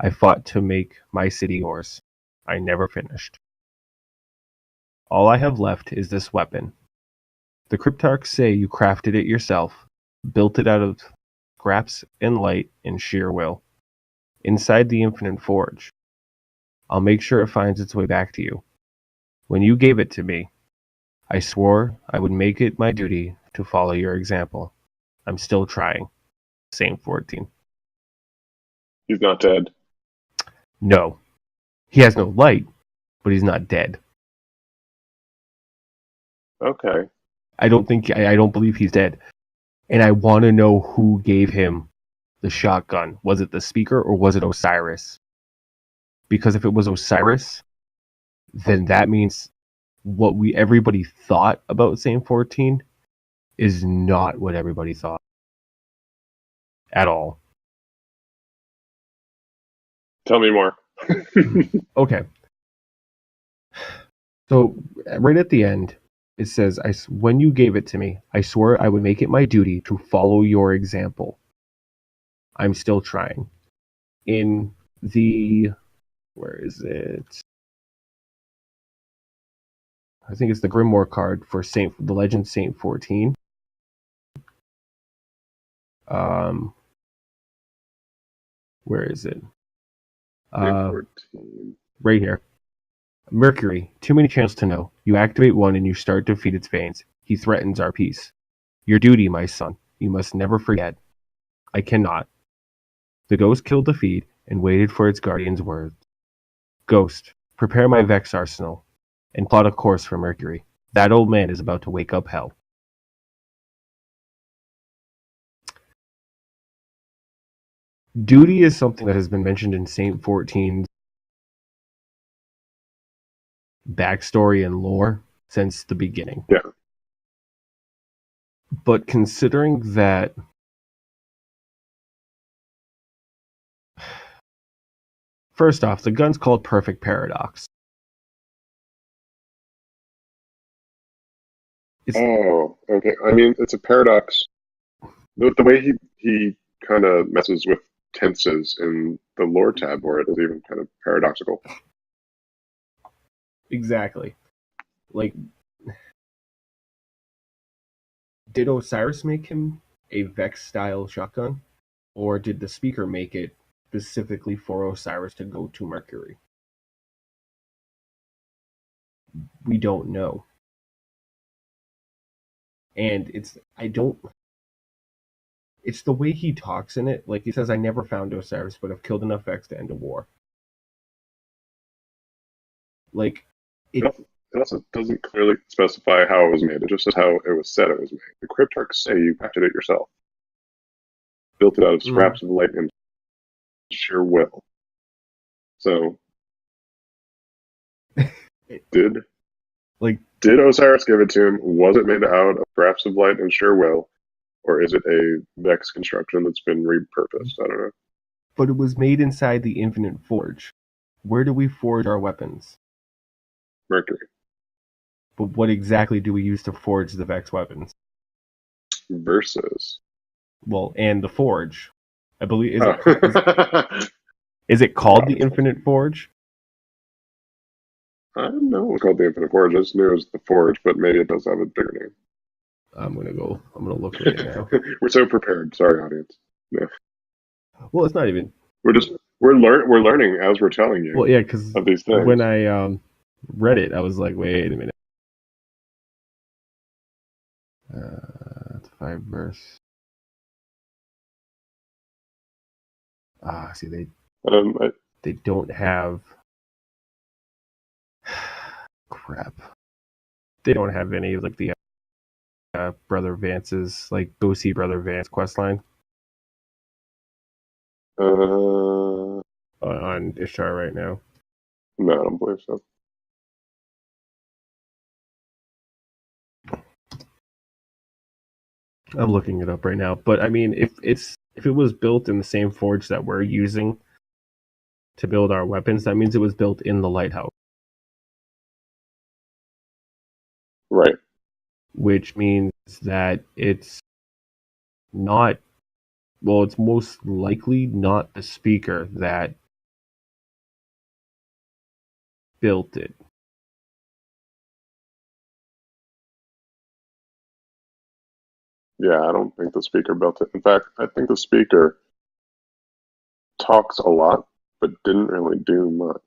I fought to make my city yours. I never finished. All I have left is this weapon. The Cryptarchs say you crafted it yourself, built it out of scraps and light and sheer will. Inside the Infinite Forge. I'll make sure it finds its way back to you. When you gave it to me, I swore I would make it my duty to follow your example. I'm still trying. Saint 14.
He's not dead.
No. He has no light, but he's not dead.
Okay.
I don't believe he's dead. And I want to know who gave him the shotgun. Was it the speaker or was it Osiris? Because if it was Osiris, then that means what everybody thought about Saint 14 is not what everybody thought at all.
Tell me more.
Okay. So right at the end, it says, when you gave it to me, I swore I would make it my duty to follow your example. I'm still trying. In the... Where is it? I think it's the Grimoire card for the Legend Saint 14. Where is it?
14.
Right here. Mercury, too many channels to know. You activate one and you start to feed its veins. He threatens our peace. Your duty, my son. You must never forget. I cannot. The ghost killed the feed and waited for its guardian's words. Ghost, prepare my Vex arsenal and plot a course for Mercury. That old man is about to wake up hell. Duty is something that has been mentioned in Saint 14's backstory and lore since the beginning.
Yeah.
But considering that first off, the gun's called Perfect Paradox.
Oh, okay. I mean, it's a paradox. The way he kind of messes with tenses in the lore tab for it is even kind of paradoxical.
Exactly. Like, did Osiris make him a Vex-style shotgun? Or did the speaker make it specifically for Osiris to go to Mercury? We don't know. And it's the way he talks in it. Like, he says, I never found Osiris, but have killed enough Vex to end a war. Like,
It also doesn't clearly specify how it was made. It just says how it was said it was made. The Cryptarchs say you crafted it yourself. Built it out of scraps of light and sheer will. So, did Osiris give it to him? Was it made out of scraps of light and sheer will? Or is it a Vex construction that's been repurposed? I don't know.
But it was made inside the Infinite Forge. Where do we forge our weapons?
Mercury.
But what exactly do we use to forge the Vex weapons?
Versus.
Well, and the Forge. I believe is it called the Infinite Forge?
I don't know. It's called the Infinite Forge. I just knew it was the Forge, but maybe it does have a bigger name.
I'm gonna look right now.
We're so prepared. Sorry, audience. Yeah.
Well, it's not even.
We're learning as we're telling you.
Well, yeah, because
of these things.
When I read it, I was like, wait a minute. It's 5 verse. See, they don't have. Crap. They don't have any like the Brother Vance's go see Brother Vance questline. On Ishtar right now.
No, I don't believe so.
I'm looking it up right now, but I mean, if it was built in the same forge that we're using to build our weapons, that means it was built in the lighthouse.
Right.
Which means that it's not Well, it's most likely not the speaker that built it.
Yeah, I don't think the speaker built it. In fact, I think the speaker talks a lot, but didn't really do much.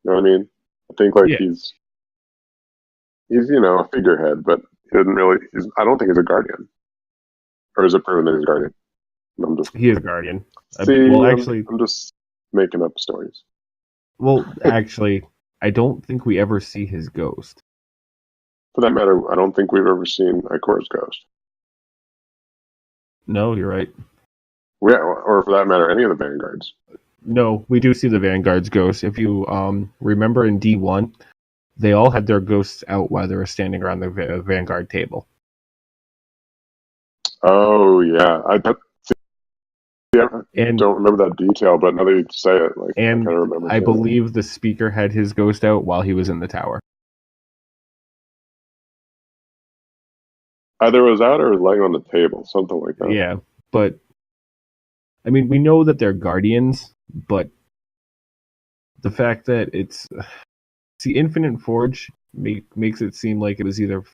You know what I mean? I think like
Yeah,
he's a figurehead, but he didn't really. I don't think he's a guardian, or is it proven that he's a guardian? I'm just
he is a guardian.
see.
Well,
I'm
actually,
I'm just making up stories.
well, actually, I don't think we ever see his ghost.
For that matter, I don't think we've ever seen Ikora's ghost.
No, you're right.
Yeah, or for that matter, any of the vanguards.
No, we do see the Vanguard's ghost. If you remember in D1, they all had their ghosts out while they were standing around the Vanguard table.
Oh yeah, I
And
don't remember that detail, but now that you say it, like I kind
and
of remember
I
seeing it.
believe the speaker had his ghost out while he was in the tower.
Either it was out or it was laying on the table, something like that.
Yeah, but I mean, we know that they're guardians, but the fact that it's see Infinite Forge makes it seem like it was either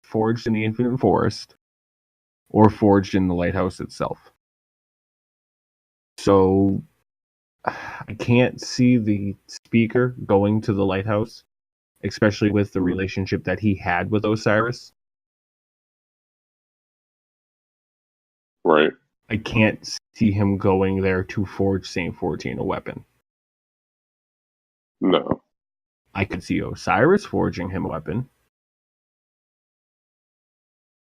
forged in the Infinite Forest or forged in the lighthouse itself. So I can't see the speaker going to the lighthouse, especially with the relationship that he had with Osiris.
Right.
I can't see him going there to forge Saint 14 a weapon.
No.
I could see Osiris forging him a weapon.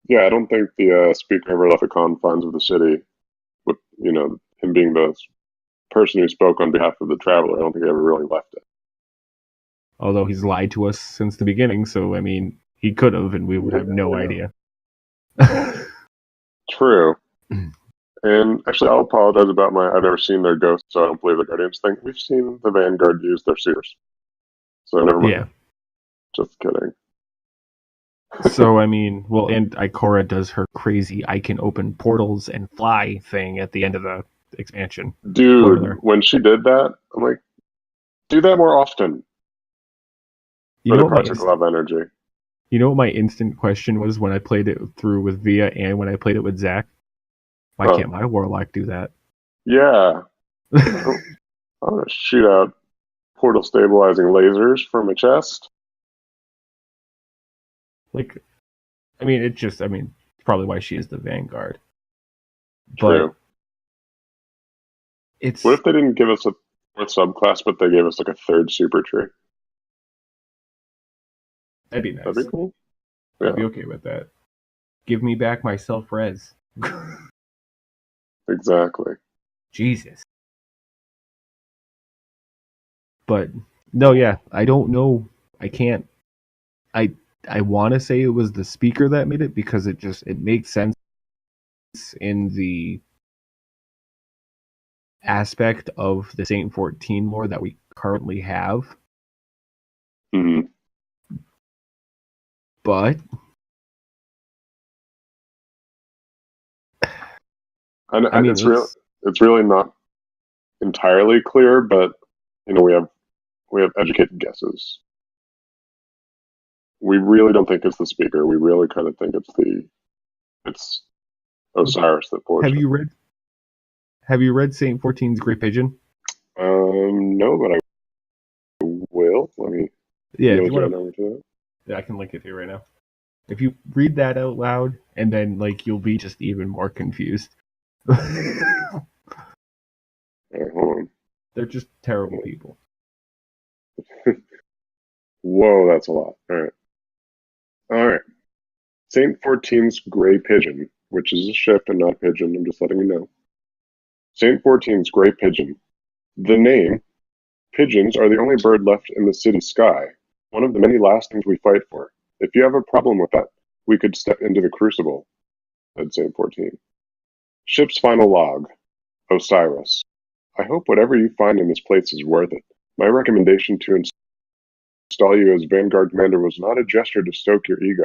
Yeah, I don't think the speaker ever left the confines of the city. With him being the person who spoke on behalf of the traveler, I don't think he ever really left it.
Although he's lied to us since the beginning, so I mean, he could have, and we would have no
Yeah.
idea.
True. And actually, I'll apologize about I've never seen their ghosts, so I don't believe the Guardians thing. We've seen the Vanguard use their suitors. So never mind.
Yeah.
Just kidding.
So I mean, well, and Ikora does her crazy "I can open portals and fly" thing at the end of the expansion.
Dude,
Spoiler.
when she did that, I'm like, do that more often
You
for
know
the
what my
Project Love energy.
you know what my instant question was when I played it through with Via and when I played it with Zach? Why
Oh,
can't my Warlock do that?
yeah. I'm going to shoot out portal stabilizing lasers from a chest.
Like, it's probably why she is the Vanguard.
True.
But it's
What if they didn't give us a fourth subclass, but they gave us like a third super tree?
that'd be
That'd
nice.
be cool.
I'd
Yeah,
be okay with that. Give me back my self-res.
exactly.
Jesus. But no, yeah, I don't know. I can't. I want to say it was the speaker that made it because it makes sense in the aspect of the Saint 14 lore that we currently have.
Hmm.
But
And,
I mean,
it's really not entirely clear, but we have educated guesses. We really don't think it's the speaker. We really kind of think it's Osiris that forged
have
it.
you read Saint 14's Great Pigeon?
No, but I will. Let me
Yeah, if you
nose
want
right
to,
over to that.
yeah, I can link it to you right now. If you read that out loud, and then like you'll be just even more confused.
All right, hold
They're just terrible people.
on. Whoa, that's a lot. All right. Saint 14's Gray Pigeon, which is a ship and not a pigeon. I'm just letting you know. Saint 14's Gray Pigeon. The name. Pigeons are the only bird left in the city sky. One of the many last things we fight for. If you have a problem with that, we could step into the crucible, said Saint 14. Ship's final log. Osiris. I hope whatever you find in this place is worth it. My recommendation to install you as Vanguard Commander was not a gesture to stoke your ego.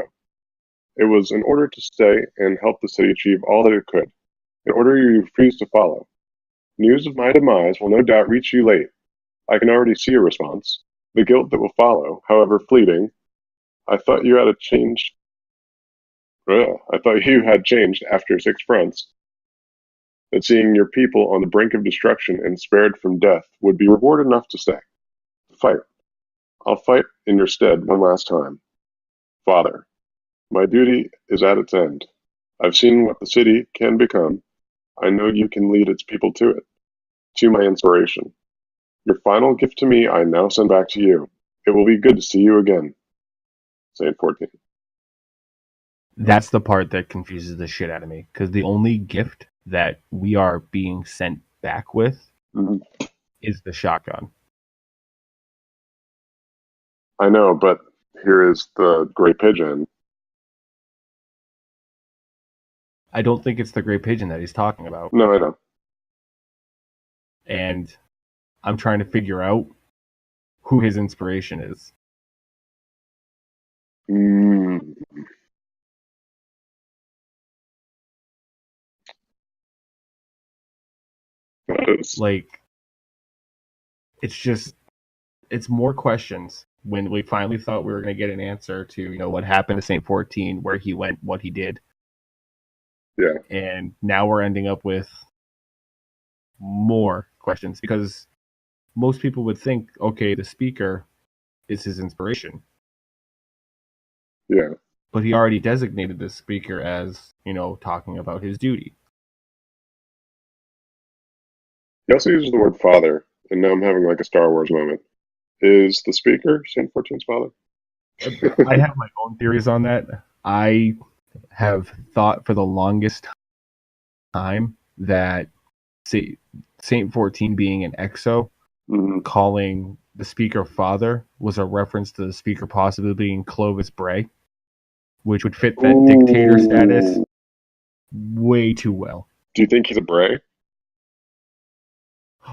It was in order to stay and help the city achieve all that it could. In order you refused to follow. News of my demise will no doubt reach you late. I can already see your response. The guilt that will follow, however fleeting. I thought you had changed. I thought you had changed after 6 fronts. That seeing your people on the brink of destruction and spared from death would be reward enough to stay. Fight. I'll fight in your stead one last time. Father, my duty is at its end. I've seen what the city can become. I know you can lead its people to it, to my inspiration. Your final gift to me I now send back to you. It will be good to see you again. Saint 14.
That's the part that confuses the shit out of me, because the only gift that we are being sent back with is the shotgun.
I know, but here is the Great Pigeon.
I don't think it's the Great Pigeon that he's talking about.
No, I know.
And I'm trying to figure out who his inspiration is. Like, it's more questions when we finally thought we were going to get an answer to, what happened to Saint 14, where he went, what he did.
Yeah.
And now we're ending up with more questions, because most people would think, okay, the speaker is his inspiration.
Yeah.
But he already designated the speaker as, talking about his duty.
He also uses the word father, and now I'm having like a Star Wars moment. Is the speaker Saint 14's father?
I have my own theories on that. I have thought for the longest time that Saint 14 being an exo, calling the speaker father was a reference to the speaker possibly being Clovis Bray, which would fit that dictator status way too well.
Do you think he's a Bray?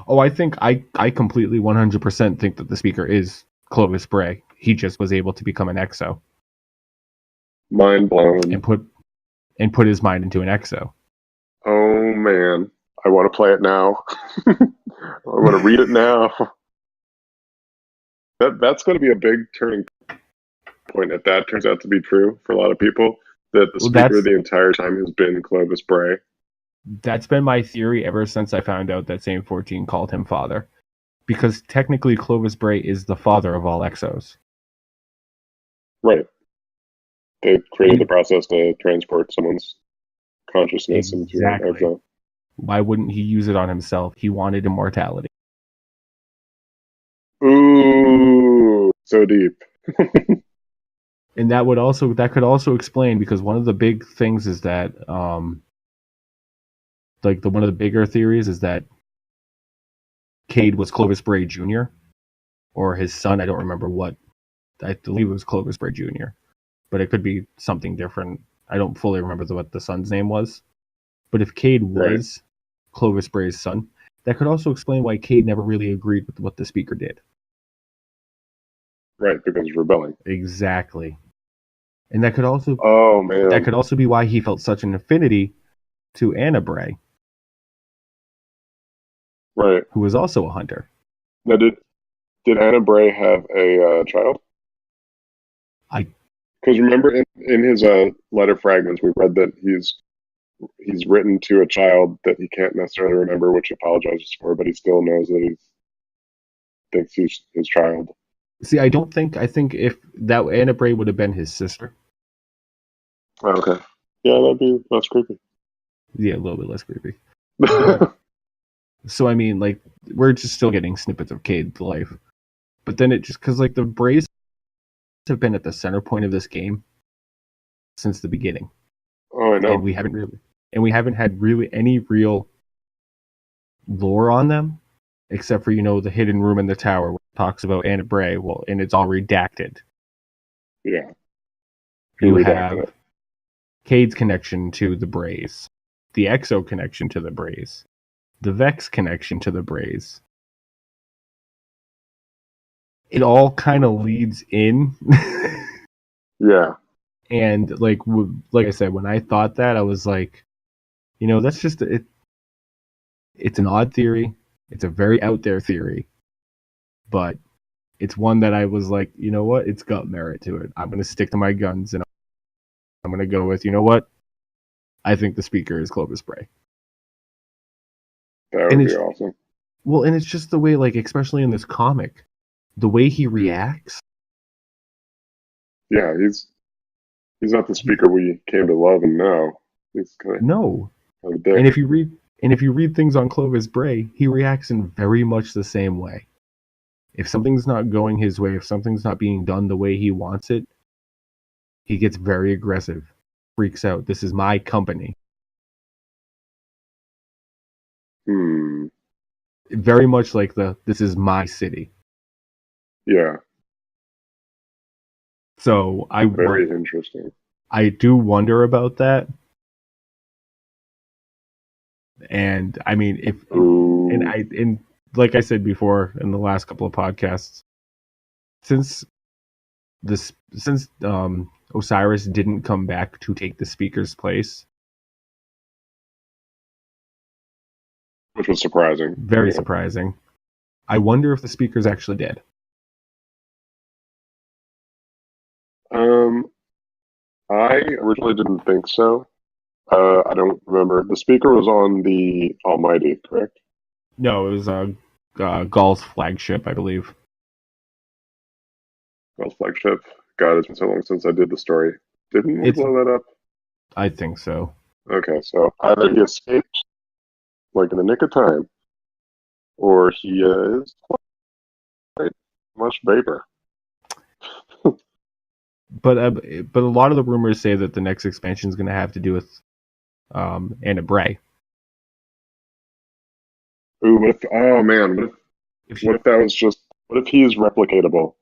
Oh, I think I completely 100% think that the speaker is Clovis Bray. He just was able to become an exo.
Mind blown.
And put his mind into an exo.
Oh man, I want to play it now. I want to read it now. That's going to be a big turning point if that turns out to be true for a lot of people. That the speaker the entire time has been Clovis Bray.
That's been my theory ever since I found out that Saint 14 called him father. Because technically Clovis Bray is the father of all exos.
Right. They created the process to transport someone's consciousness into an exo.
Why wouldn't he use it on himself? He wanted immortality.
Ooh, so deep.
And that could also explain, because one of the big things is that one of the bigger theories is that Cade was Clovis Bray Jr. or his son. I don't remember what. I believe it was Clovis Bray Jr. But it could be something different. I don't fully remember what the son's name was. But if Cade was Clovis Bray's son, that could also explain why Cade never really agreed with what the speaker did.
Right, because he's rebelling.
Exactly. And that could also
that
could also be why he felt such an affinity to Anna Bray.
Right.
Who was also a hunter.
Now, did Anna Bray have a child? Because remember in his letter fragments, we read that he's written to a child that he can't necessarily remember, which he apologizes for, but he still knows that he thinks he's his child.
See, I think if that Anna Bray would have been his sister.
Oh, okay. Yeah, that'd be less creepy.
Yeah, a little bit less creepy. So, I mean, like, we're just still getting snippets of Cade's life. But then it just, because, like, the Brays have been at the center point of this game since the beginning.
Oh, I know.
And we haven't had really any real lore on them, except for, the hidden room in the tower where it talks about Anna Bray, and it's all redacted.
Yeah.
You have Cade's connection to the Brays, the Exo connection to the Brays, the Vex connection to the Brays. It all kind of leads in.
Yeah.
And like I said, when I thought that, I was like, that's just it. It's an odd theory. It's a very out there theory, but it's one that I was like, you know what? It's got merit to it. I'm going to stick to my guns, and I'm going to go with, you know what? I think the speaker is Clovis Bray.
That
And
would be
it's
awesome.
well, and it's just the way, like, especially in this comic, the way he reacts.
Yeah, he's not the speaker we came to love and know. He's kind
No,
of a
and
dick.
if you read things on Clovis Bray, he reacts in very much the same way. If something's not going his way, if something's not being done the way he wants it, he gets very aggressive, freaks out. This is my company.
Hmm.
Very much like this is my city.
Yeah.
So
Very interesting.
I do wonder about that. And I mean,
Ooh.
and like I said before in the last couple of podcasts, since Osiris didn't come back to take the speaker's place,
Which was surprising.
very surprising. I wonder if the speaker's actually dead.
I originally didn't think so. I don't remember. The speaker was on the Almighty, correct?
No, it was Gaul's flagship, I believe.
Well, flagship. God, it's been so long since I did the story. Didn't we
It's
blow that up?
I think so.
Okay, so either he escaped, like in the nick of time, or he is quite much vapor.
But a lot of the rumors say that the next expansion is going to have to do with Anna Bray.
Ooh, what if? Oh man, what if that was just? What if he's replicatable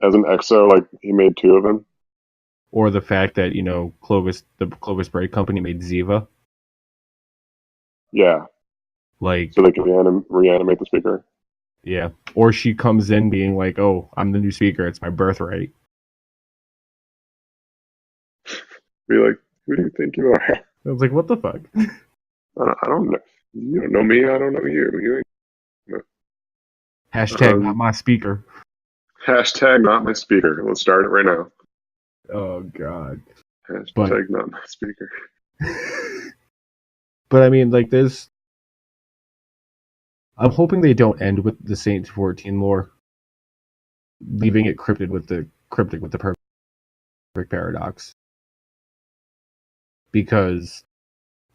as an exo? Like he made two of him.
Or the fact that the Clovis Bray company made Ziva.
Yeah,
Like,
so they can reanimate the speaker.
yeah. Or she comes in being like, "Oh, I'm the new speaker. It's my birthright."
Be like, who do you think you are?
I was like, "What the fuck?"
I don't know. You don't know me. I don't know you. You ain't.
Hashtag not my speaker.
Hashtag not my speaker. Let's start it right now.
Oh god. But
Hashtag not my speaker.
but I mean, like, there's. I'm hoping they don't end with the Saint 14 lore, leaving it cryptic with the perfect paradox. Because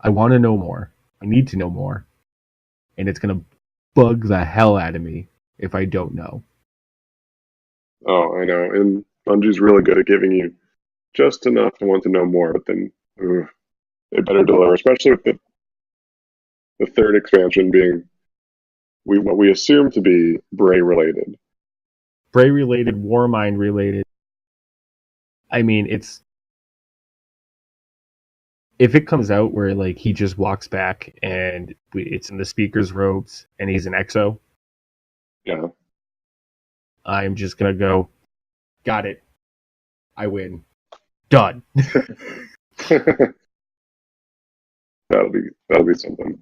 I want to know more. I need to know more. And it's going to bug the hell out of me if I don't know.
Oh, I know. And Bungie's really good at giving you just enough to want to know more, but then they better deliver, especially with the third expansion being what we assume to be Bray related.
Bray related, Warmind related. I mean, if it comes out where like he just walks back and it's in the speaker's robes and he's an exo,
Yeah.
I'm just gonna go, got it. I win. Done.
that'll be something.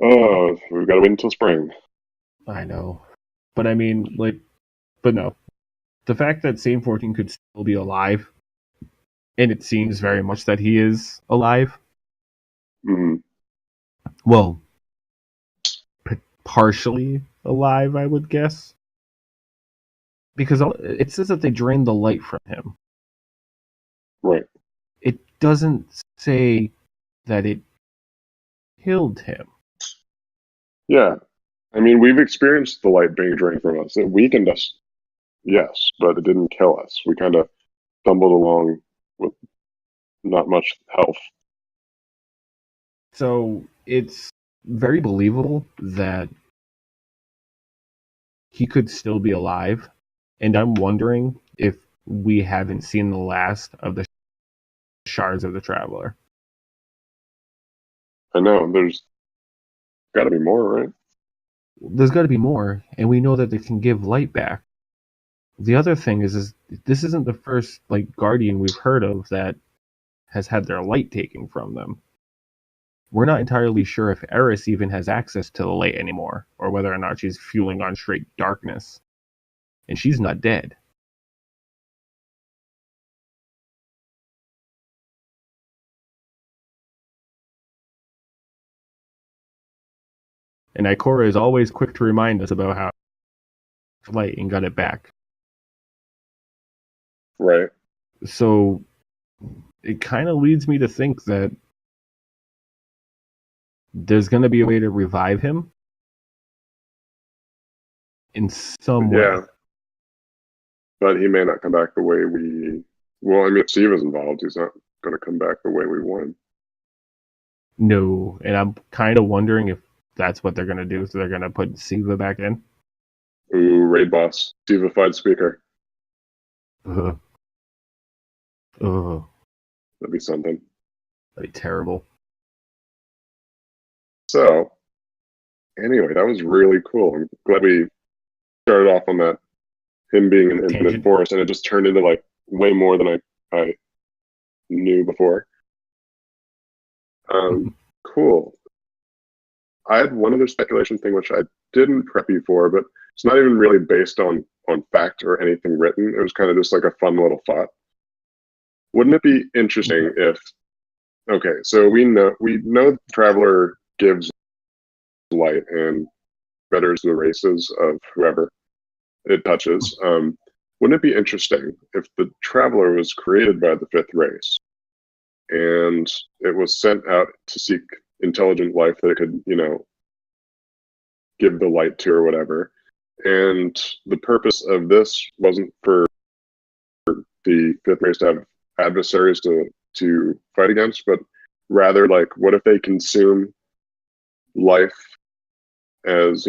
Oh, we've got to wait until spring.
I know. But I mean, like, but no. The fact that Saint 14 could still be alive, and it seems very much that he is alive.
Mm,
Well, partially alive, I would guess. Because it says that they drained the light from him.
right.
It doesn't say that it killed him.
Yeah. I mean, we've experienced the light being drained from us. It weakened us, yes, but it didn't kill us. We kind of stumbled along with not much health.
So it's very believable that he could still be alive. And I'm wondering if we haven't seen the last of the shards of the Traveler.
I know, there's got to be more, right?
There's got to be more, and we know that they can give light back. The other thing is this isn't the first like Guardian we've heard of that has had their light taken from them. We're not entirely sure if Eris even has access to the light anymore, or whether or not she's fueling on straight darkness. And she's not dead. And Ikora is always quick to remind us about how light and got it back.
Right.
So it kind of leads me to think that there's going to be a way to revive him in some way.
Yeah. But he may not come back the way we. Well, I mean, if Siva's involved, he's not going to come back the way we want.
No, and I'm kind of wondering if that's what they're going to do. So they're going to put Siva back in.
Ooh, raid boss, Siva-fied speaker.
Ugh. Ugh.
That'd be something.
That'd be terrible.
So, anyway, that was really cool. I'm glad we started off on that, him being an infinite
Tangent.
force, and it just turned into like way more than I knew before. Cool. I had one other speculation thing which I didn't prep you for, but it's not even really based on fact or anything written. It was kind of just like a fun little thought. Wouldn't it be interesting if, okay, so we know the Traveler gives light and betters the races of whoever it touches. Wouldn't it be interesting if the Traveler was created by the fifth race and it was sent out to seek intelligent life that it could, give the light to or whatever. And the purpose of this wasn't for the fifth race to have adversaries to fight against, but rather like what if they consume life as,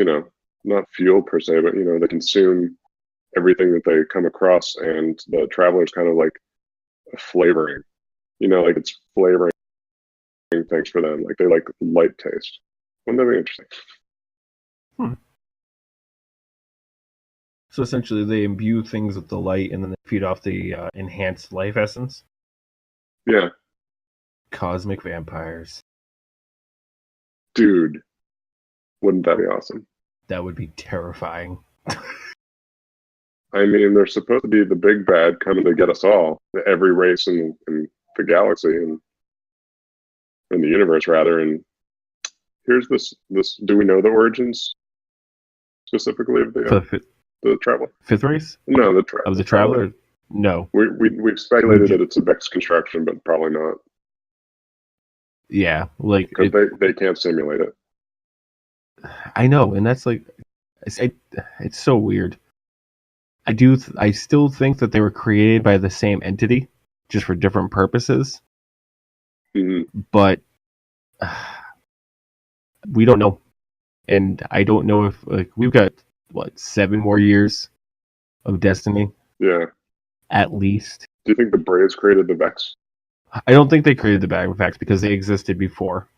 not fuel per se, but they consume everything that they come across, and the Traveler's kind of like a flavoring. Like it's flavoring things for them. Like they like light taste. Wouldn't that be interesting?
So essentially, they imbue things with the light, and then they feed off the enhanced life essence.
Yeah.
Cosmic vampires.
Dude, wouldn't that be awesome?
That would be terrifying.
I mean, they're supposed to be the big bad coming to get us all. Every race in the galaxy and in the universe, rather. And here's this. Do we know the origins specifically of the Traveler?
Fifth race?
No, the
of the Traveler. No,
we've speculated that it's a Vex construction, but probably not.
Yeah, like
because they can't simulate it.
I know, and that's like it's so weird. I still think that they were created by the same entity, just for different purposes.
Mm-hmm.
But we don't know, and I don't know if we've got 7 more years of Destiny.
Yeah,
at least.
Do you think the Braves created the Vex?
I don't think they created the Bag of Vex because they existed before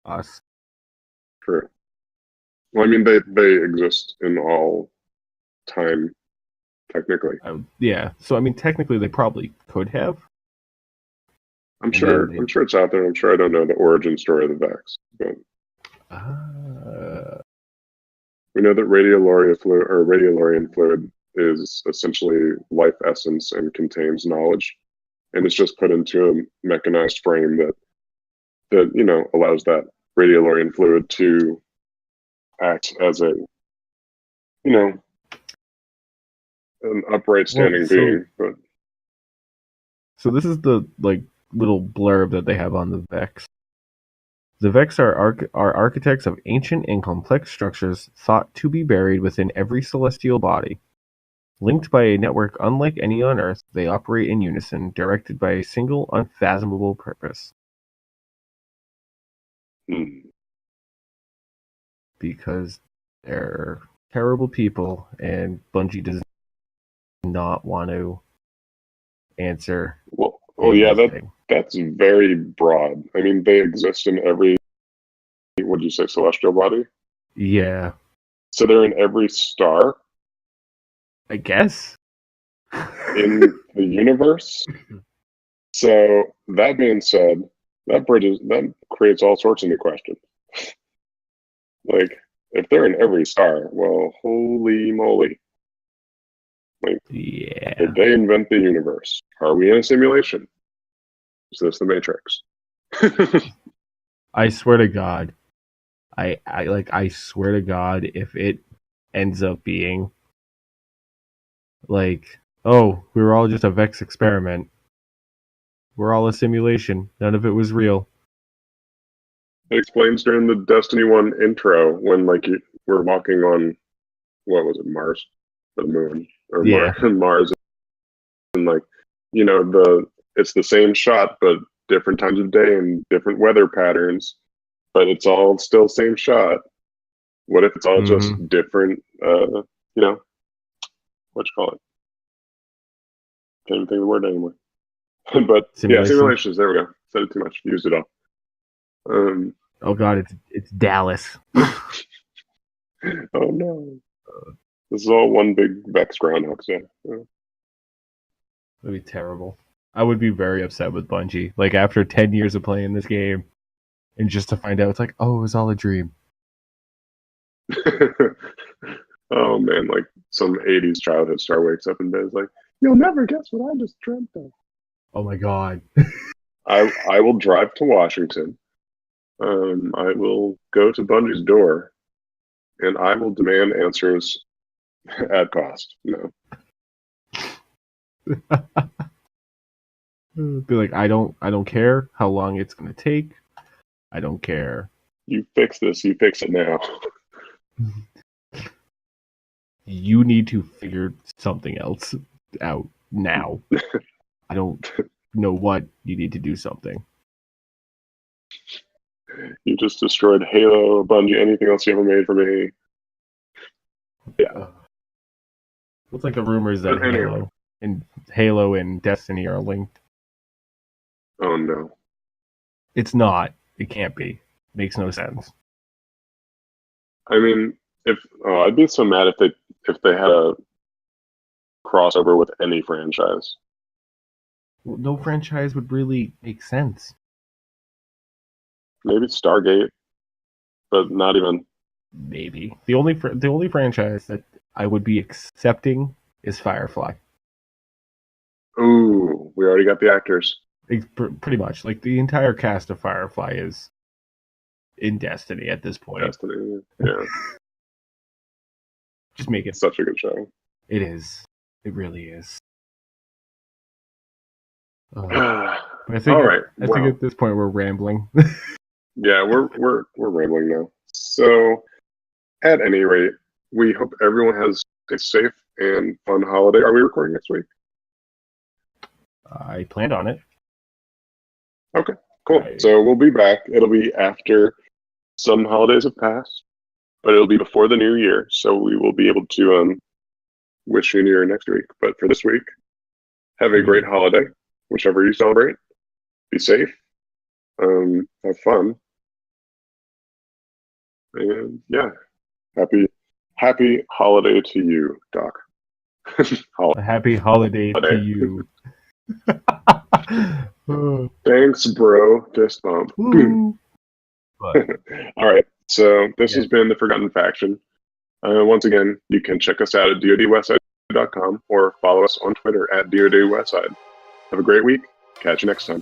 us.
True. Well, I mean, they exist in all time, technically.
Yeah. So I mean, technically, they probably could have.
I'm sure it's out there. I'm sure I don't know the origin story of the Vex, but we know that radiolarian fluid is essentially life essence and contains knowledge, and it's just put into a mechanized frame that allows that radiolarian fluid to act as a an upright standing being. But
so this is the little blurb that they have on the Vex. The Vex are architects of ancient and complex structures thought to be buried within every celestial body. Linked by a network unlike any on Earth, they operate in unison, directed by a single unfathomable purpose. Because they're terrible people, and Bungie does not want to answer.
Well, yeah, that's very broad. I mean, they exist in every, what did you say, celestial body?
Yeah.
So they're in every star?
I guess.
in the universe. So that being said, that creates all sorts of new questions. Like, if they're in every star, well, holy moly! Like,
Yeah.
did they invent the universe? Are we in a simulation? Is this the Matrix?
I swear to God, I swear to God, if it ends up being like, oh, we were all just a Vex experiment. We're all a simulation. None of it was real.
It explains during the Destiny 1 intro when we're walking on, what was it, Mars, the moon, or
Yeah.
Mars, and it's the same shot but different times of day and different weather patterns, but it's all still same shot. What if it's all just different? What you call it? Can't even think of the word anymore. But yeah, simulations. There we go. Said it too much. Used it all.
Oh God, it's Dallas.
Oh no. This is all one big Vex Groundhog Day.
That'd be terrible. I would be very upset with Bungie. Like, after 10 years of playing this game, and just to find out it's like, oh, it was all a dream.
Oh man, like some 80s childhood star wakes up in bed, is like, you'll never guess what I just dreamt of.
Oh my God.
I will drive to Washington. I will go to Bungie's door, and I will demand answers at cost. No.
Be like, I don't care how long it's gonna take. I don't care.
You fix this. You fix it now.
You need to figure something else out now. I don't know what. You need to do something.
You just destroyed Halo, Bungie, anything else you ever made for me. Yeah.
It's like the rumors that Halo and Destiny are linked.
Oh no.
It's not. It can't be. Makes no sense.
I mean, I'd be so mad if they had a crossover with any franchise.
Well, no franchise would really make sense.
Maybe Stargate, but not even.
Maybe the only franchise that I would be accepting is Firefly.
Ooh, we already got the actors.
Pretty much, like the entire cast of Firefly is in Destiny at this point.
Destiny, yeah.
Just make it
such a good show.
It is. It really is.
I think.
All right. I think at this point we're rambling.
Yeah, we're rambling now. So, at any rate, we hope everyone has a safe and fun holiday. Are we recording next week?
I planned on it.
Okay, cool. So we'll be back. It'll be after some holidays have passed, but it'll be before the new year. So we will be able to wish you a new year next week. But for this week, have a great holiday, whichever you celebrate. Be safe. Have fun. And yeah, happy holiday to you, Doc.
A happy holiday to you.
Thanks, bro. Fist bump. All right. So this has been the Forgotten Faction. Once again, you can check us out at dodwestside.com or follow us on Twitter at dodwestside. Have a great week. Catch you next time.